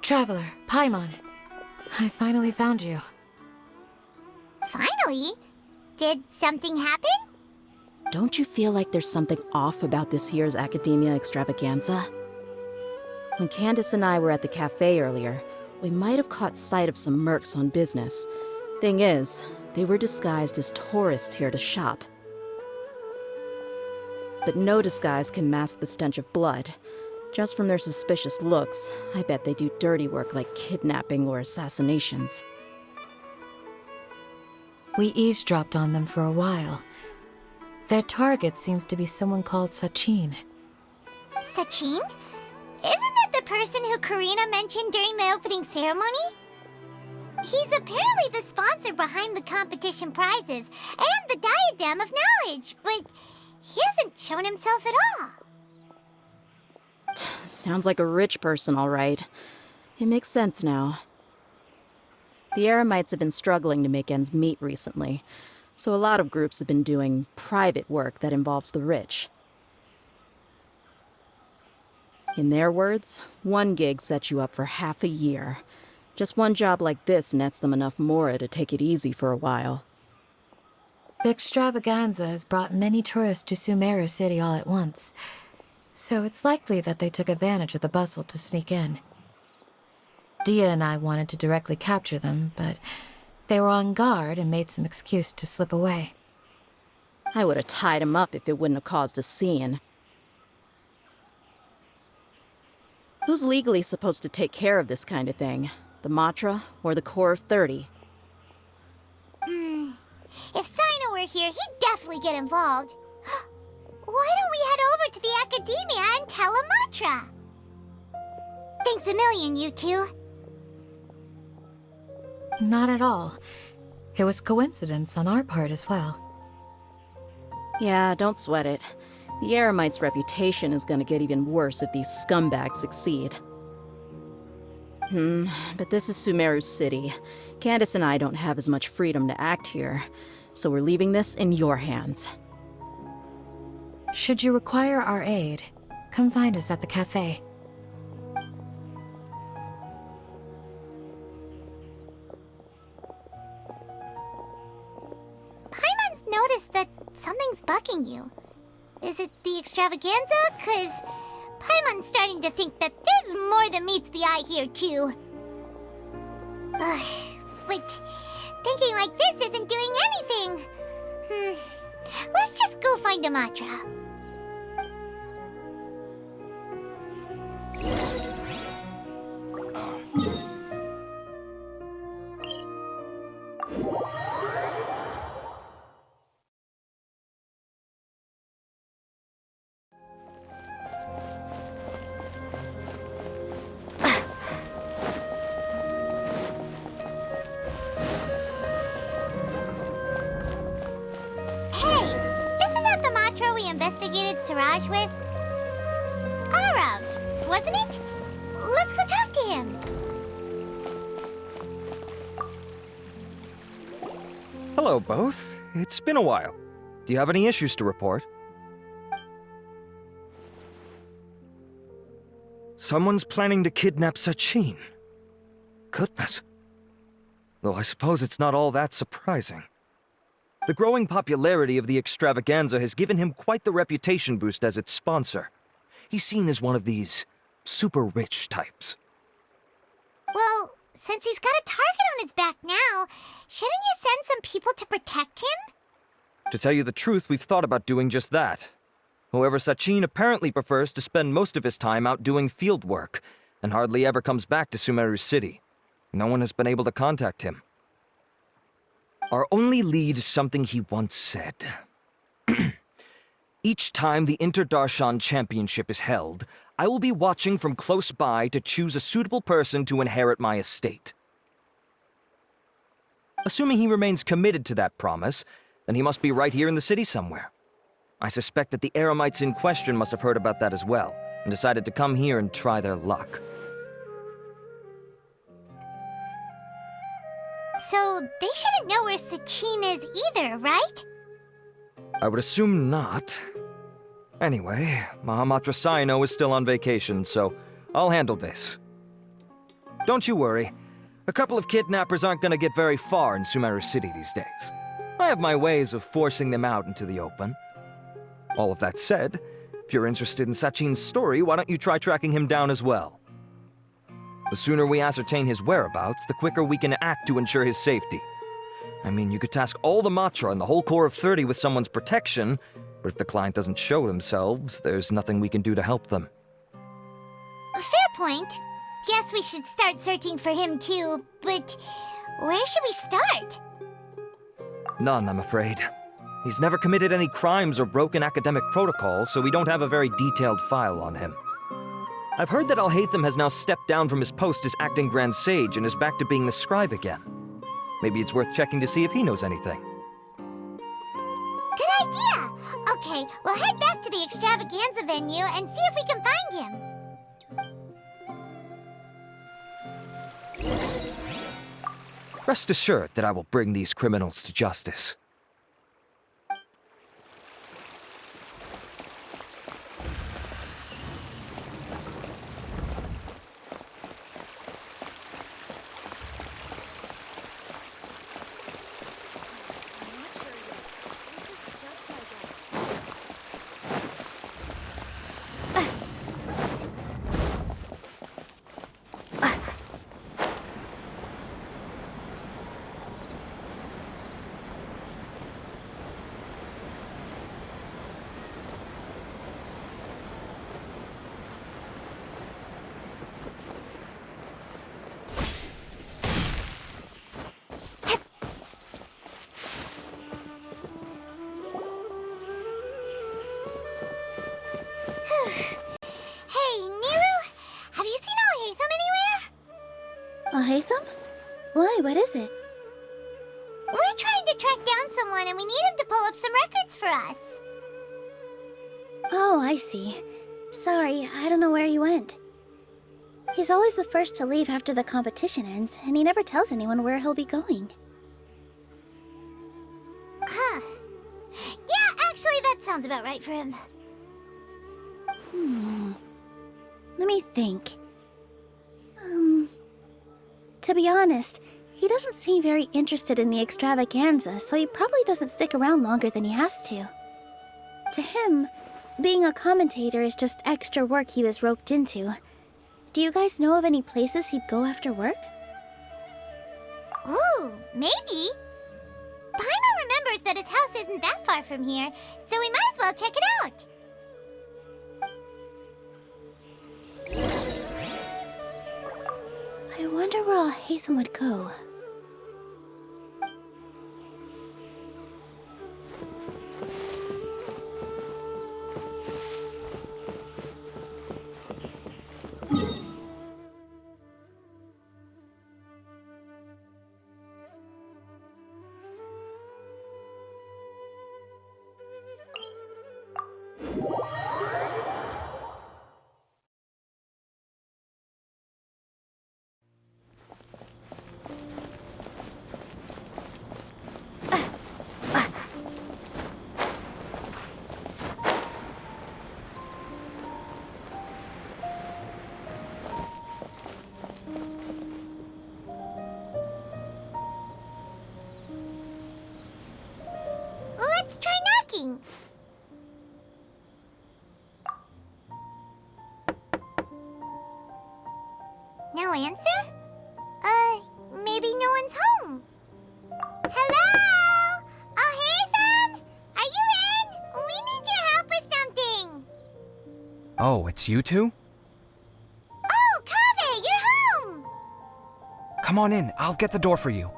Traveler, Paimon. I finally found you. Finally? Did something happen? Don't you feel like there's something off about this year's Academia Extravaganza? When Candace and I were at the cafe earlier, we might have caught sight of some mercs on business. Thing is, they were disguised as tourists here to shop. But no disguise can mask the stench of blood. Just from their suspicious looks, I bet they do dirty work like kidnapping or assassinations. We eavesdropped on them for a while. Their target seems to be someone called Sachin. Sachin? Isn't that the person who Karina mentioned during the opening ceremony? He's apparently the sponsor behind the competition prizes and the Diadem of Knowledge, but he hasn't shown himself at all. Sounds like a rich person, all right. It makes sense now. The Eremites have been struggling to make ends meet recently, so a lot of groups have been doing private work that involves the rich. In their words, one gig sets you up for half a year. Just one job like this nets them enough mora to take it easy for a while. The extravaganza has brought many tourists to Sumeru City all at once, so it's likely that they took advantage of the bustle to sneak in. Dia and I wanted to directly capture them, but they were on guard and made some excuse to slip away. I would have tied him up if it wouldn't have caused a scene. Who's legally supposed to take care of this kind of thing? The Matra or the Corps of 30? If Sino were here, he'd definitely get involved. Why don't we head over to the Academia and tell a mantra? Thanks a million, you two. Not at all. It was coincidence on our part as well. Yeah, don't sweat it. The Eremite's reputation is gonna get even worse if these scumbags succeed. But this is Sumeru's city. Candace and I don't have as much freedom to act here, so we're leaving this in your hands. Should you require our aid, come find us at the cafe. Paimon's noticed that something's bugging you. Is it the extravaganza? 'Cause Paimon's starting to think that there's more than meets the eye here, too. But thinking like this isn't doing anything. Let's just go find a mantra. Investigated Siraj with? Arav, wasn't it? Let's go talk to him. Hello, both. It's been a while. Do you have any issues to report? Someone's planning to kidnap Sachin. Goodness. Though I suppose it's not all that surprising. The growing popularity of the extravaganza has given him quite the reputation boost as its sponsor. He's seen as one of these super rich types. Well, since he's got a target on his back now, shouldn't you send some people to protect him? To tell you the truth, we've thought about doing just that. However, Sachin apparently prefers to spend most of his time out doing field work, and hardly ever comes back to Sumeru City. No one has been able to contact him. Our only lead is something he once said. Each time the Inter-Darshan Championship is held, I will be watching from close by to choose a suitable person to inherit my estate. Assuming he remains committed to that promise, then he must be right here in the city somewhere. I suspect that the Eremites in question must have heard about that as well, and decided to come here and try their luck. So they shouldn't know where Sachin is either, right? I would assume not. Anyway, Mahamatra Saino is still on vacation, so I'll handle this. Don't you worry. A couple of kidnappers aren't gonna get very far in Sumeru City these days. I have my ways of forcing them out into the open. All of that said, if you're interested in Sachin's story, why don't you try tracking him down as well? The sooner we ascertain his whereabouts, the quicker we can act to ensure his safety. I mean, you could task all the Matra and the whole Corps of 30 with someone's protection, but if the client doesn't show themselves, there's nothing we can do to help them. Fair point. Guess we should start searching for him too, but where should we start? None, I'm afraid. He's never committed any crimes or broken academic protocol, so we don't have a very detailed file on him. I've heard that Alhaitham has now stepped down from his post as acting Grand Sage and is back to being the scribe again. Maybe it's worth checking to see if he knows anything. Good idea! Okay, we'll head back to the extravaganza venue and see if we can find him. Rest assured that I will bring these criminals to justice. Hey, Nilu, have you seen Alhaitham anywhere? Alhaitham? Why, what is it? We're trying to track down someone and we need him to pull up some records for us. Oh, I see. Sorry, I don't know where he went. He's always the first to leave after the competition ends, and he never tells anyone where he'll be going. Huh. Yeah, actually, that sounds about right for him. Let me think. To be honest, he doesn't seem very interested in the extravaganza, so he probably doesn't stick around longer than he has to. To him, being a commentator is just extra work he was roped into. Do you guys know of any places he'd go after work? Ooh, maybe. Paimon remembers that his house isn't that far from here, so we might as well check it out. I wonder where Alhaitham would go. Let's try knocking. No answer? Maybe no one's home. Hello? Alhaitham? Are you in? We need your help with something. Oh, it's you two? Oh, Kaveh, you're home! Come on in, I'll get the door for you.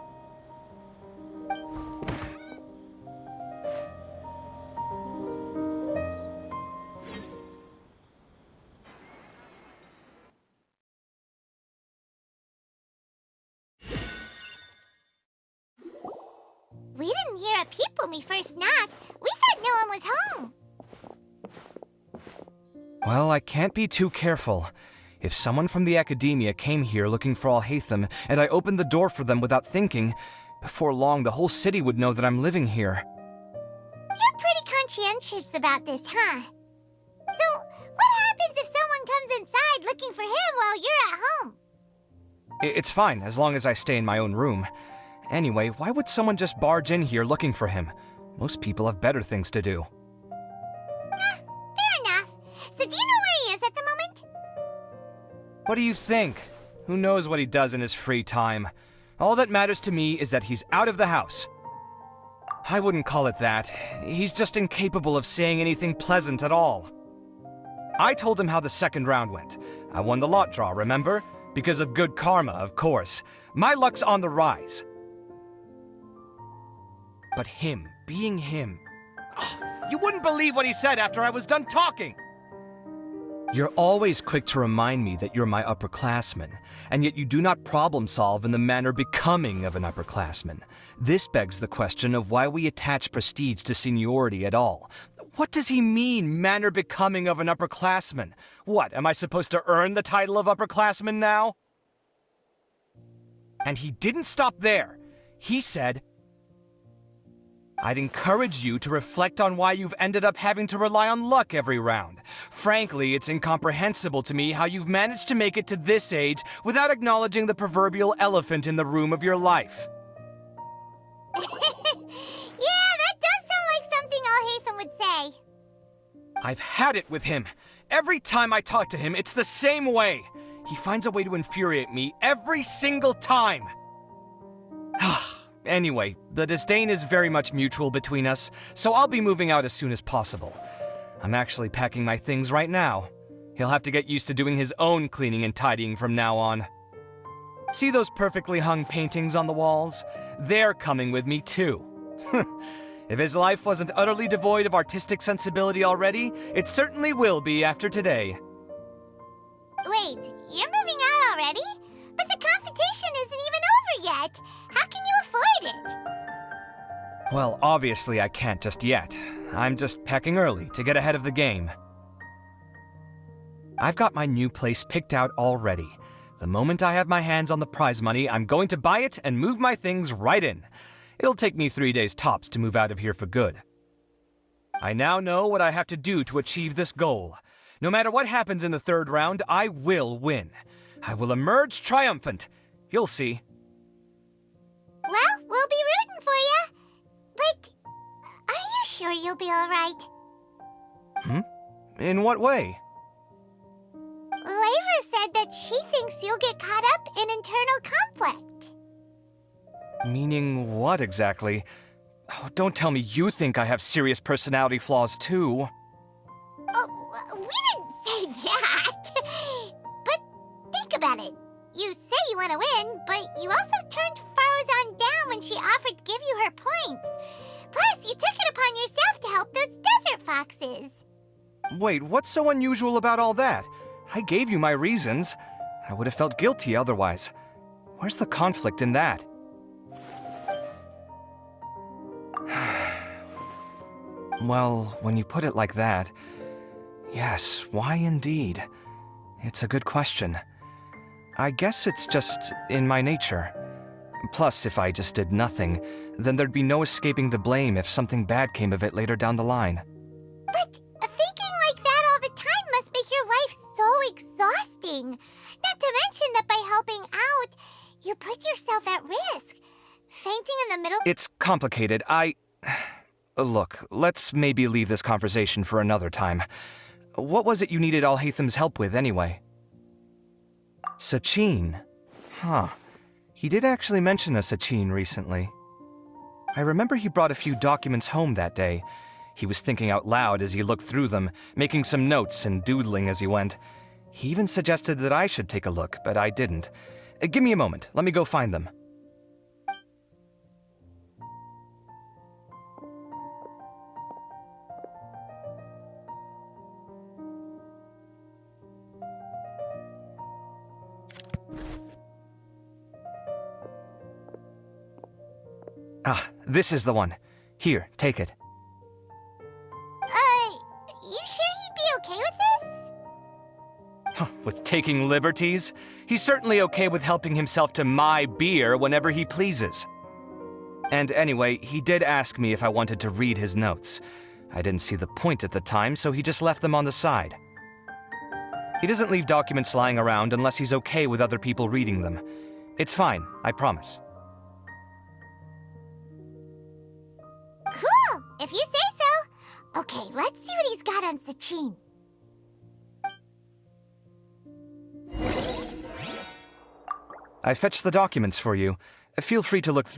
We didn't hear a peep when we first knocked. We thought no one was home. Well, I can't be too careful. If someone from the academia came here looking for Alhaitham, and I opened the door for them without thinking, before long the whole city would know that I'm living here. You're pretty conscientious about this, huh? So, what happens if someone comes inside looking for him while you're at home? It's fine, as long as I stay in my own room. Anyway, why would someone just barge in here looking for him? Most people have better things to do. Fair enough. So do you know where he is at the moment? What do you think? Who knows what he does in his free time? All that matters to me is that he's out of the house. I wouldn't call it that. He's just incapable of saying anything pleasant at all. I told him how the second round went. I won the lot draw, remember? Because of good karma, of course. My luck's on the rise. But him, being him... Oh, you wouldn't believe what he said after I was done talking! You're always quick to remind me that you're my upperclassman, and yet you do not problem solve in the manner becoming of an upperclassman. This begs the question of why we attach prestige to seniority at all. What does he mean, manner becoming of an upperclassman? What, am I supposed to earn the title of upperclassman now? And he didn't stop there. He said, I'd encourage you to reflect on why you've ended up having to rely on luck every round. Frankly, it's incomprehensible to me how you've managed to make it to this age without acknowledging the proverbial elephant in the room of your life. Yeah, that does sound like something Alhaitham would say. I've had it with him. Every time I talk to him, it's the same way. He finds a way to infuriate me every single time. Anyway, the disdain is very much mutual between us, so I'll be moving out as soon as possible. I'm actually packing my things right now. He'll have to get used to doing his own cleaning and tidying from now on. See those perfectly hung paintings on the walls? They're coming with me too. If his life wasn't utterly devoid of artistic sensibility already, it certainly will be after today. Wait, you're moving out already? But the competition isn't even over yet. How can you afford it? Well, obviously I can't just yet. I'm just packing early to get ahead of the game. I've got my new place picked out already. The moment I have my hands on the prize money, I'm going to buy it and move my things right in. It'll take me 3 days tops to move out of here for good. I now know what I have to do to achieve this goal. No matter what happens in the third round, I will win. I will emerge triumphant. You'll see. Well, we'll be rooting for you. But are you sure you'll be alright? In what way? Layla said that she thinks you'll get caught up in internal conflict. Meaning what exactly? Oh, don't tell me you think I have serious personality flaws too. Oh, we didn't say that. But think about it. You say you want to win, but you also turned Farozan down when she offered to give you her points. Plus, you took it upon yourself to help those desert foxes. Wait, what's so unusual about all that? I gave you my reasons. I would have felt guilty otherwise. Where's the conflict in that? Well, when you put it like that, yes, why indeed? It's a good question. I guess it's just in my nature. Plus, if I just did nothing, then there'd be no escaping the blame if something bad came of it later down the line. But thinking like that all the time must make your life so exhausting. Not to mention that by helping out, you put yourself at risk. Fainting in the middle... It's complicated. Look, let's maybe leave this conversation for another time. What was it you needed Alhatham's help with, anyway? Sachin? Huh. He did actually mention a Sachin recently. I remember he brought a few documents home that day. He was thinking out loud as he looked through them, making some notes and doodling as he went. He even suggested that I should take a look, but I didn't. Give me a moment. Let me go find them. Ah, this is the one. Here, take it. You sure he'd be okay with this? With taking liberties? He's certainly okay with helping himself to my beer whenever he pleases. And anyway, he did ask me if I wanted to read his notes. I didn't see the point at the time, so he just left them on the side. He doesn't leave documents lying around unless he's okay with other people reading them. It's fine, I promise. Cool, if you say so. Okay, let's see what he's got on Sachin. I fetched the documents for you. Feel free to look through.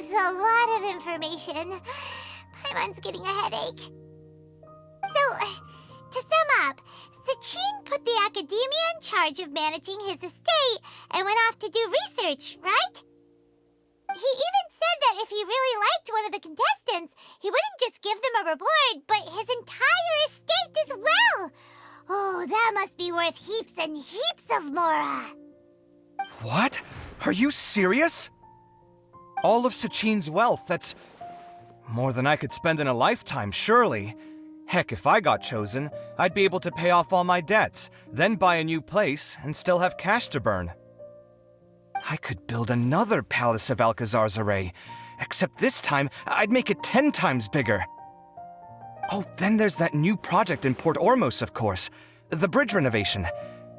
was a lot of information. Paimon's getting a headache. So, to sum up, Sachin put the academia in charge of managing his estate and went off to do research, right? He even said that if he really liked one of the contestants, he wouldn't just give them a reward, but his entire estate as well. Oh, that must be worth heaps and heaps of mora. What? Are you serious? All of Sachin's wealth, that's more than I could spend in a lifetime, surely. Heck, if I got chosen, I'd be able to pay off all my debts, then buy a new place, and still have cash to burn. I could build another Palace of Alcazar's Array, except this time, I'd make it 10 times bigger. Oh, then there's that new project in Port Ormos, of course. The bridge renovation.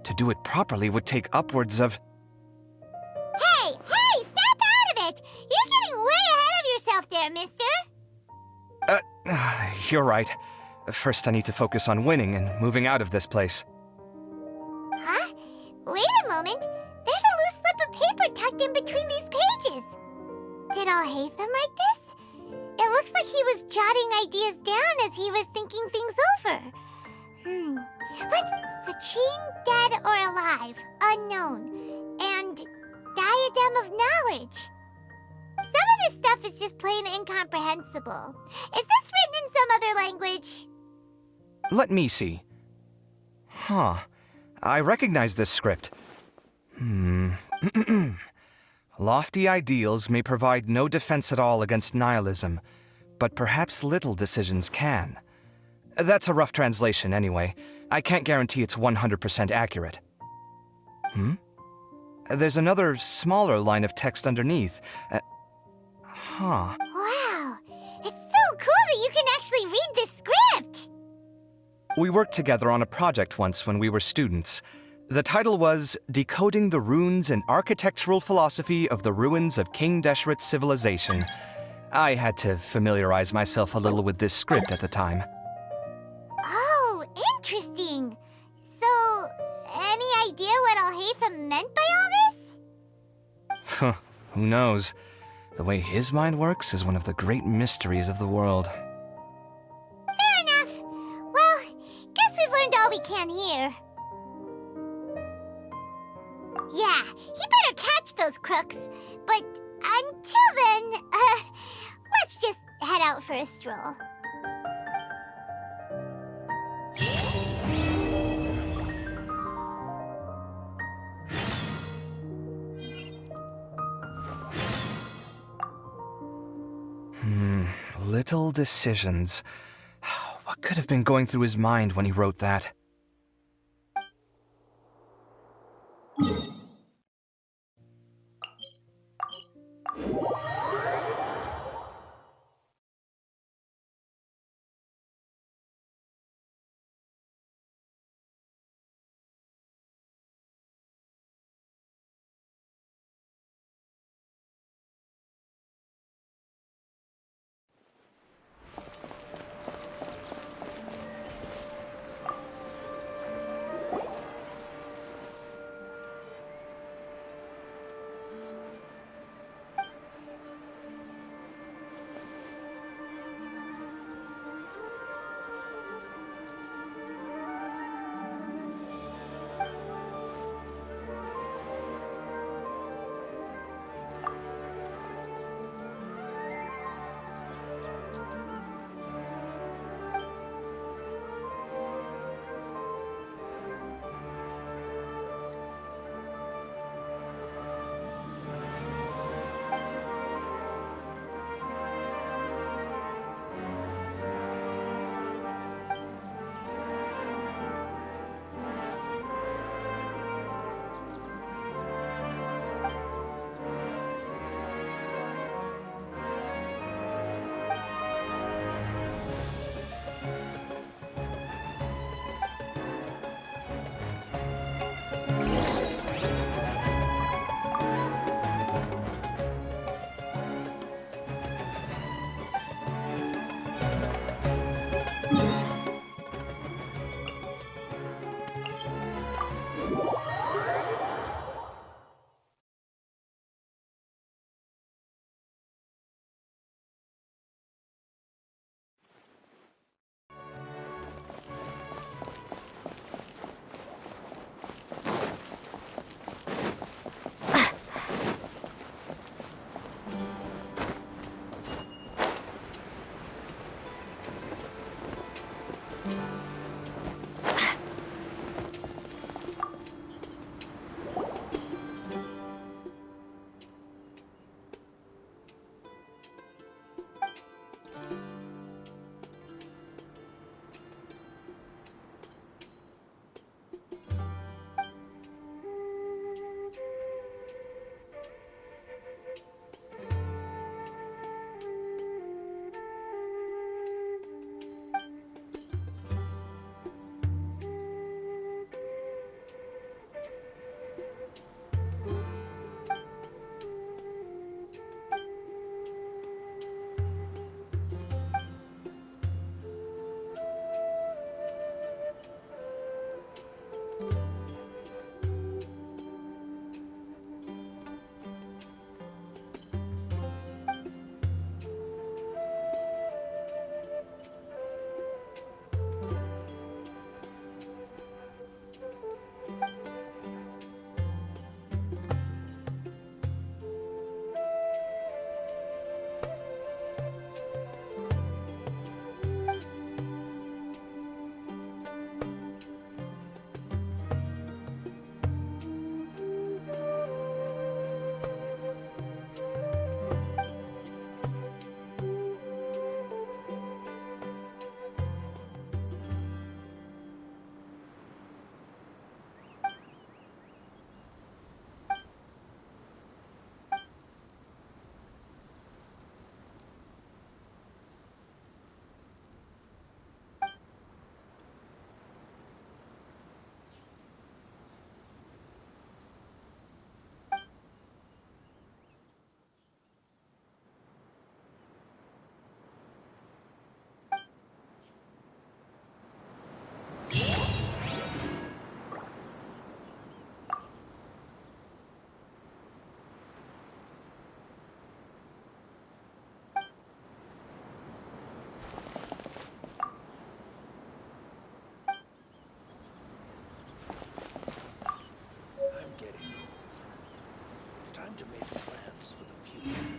To do it properly would take upwards of... Hey, snap out of it! You're getting way ahead of yourself there, mister. You're right. First, I need to focus on winning and moving out of this place. Huh? Wait a moment. There's a loose slip of paper tucked in between these pages. Did Alhaitham write this? It looks like he was jotting ideas down as he was thinking things over. What's Sachin, dead or alive? Unknown. And diadem of knowledge. Some of this stuff is just plain incomprehensible. Is this written in some other language? Let me see. Huh. I recognize this script. Lofty ideals may provide no defense at all against nihilism, but perhaps little decisions can. That's a rough translation, anyway. I can't guarantee it's 100% accurate. There's another smaller line of text underneath. Huh. Wow! It's so cool that you can actually read this script! We worked together on a project once when we were students. The title was Decoding the Runes and Architectural Philosophy of the Ruins of King Deshret's Civilization. I had to familiarize myself a little with this script at the time. Oh, interesting. So, any idea what Alhaitham meant by all this? Who knows? The way his mind works is one of the great mysteries of the world. Fair enough. Well, guess we've learned all we can here. Yeah, he better catch those crooks. But until then, let's just head out for a stroll. Little decisions. What could have been going through his mind when he wrote that? trying to make plans for the future.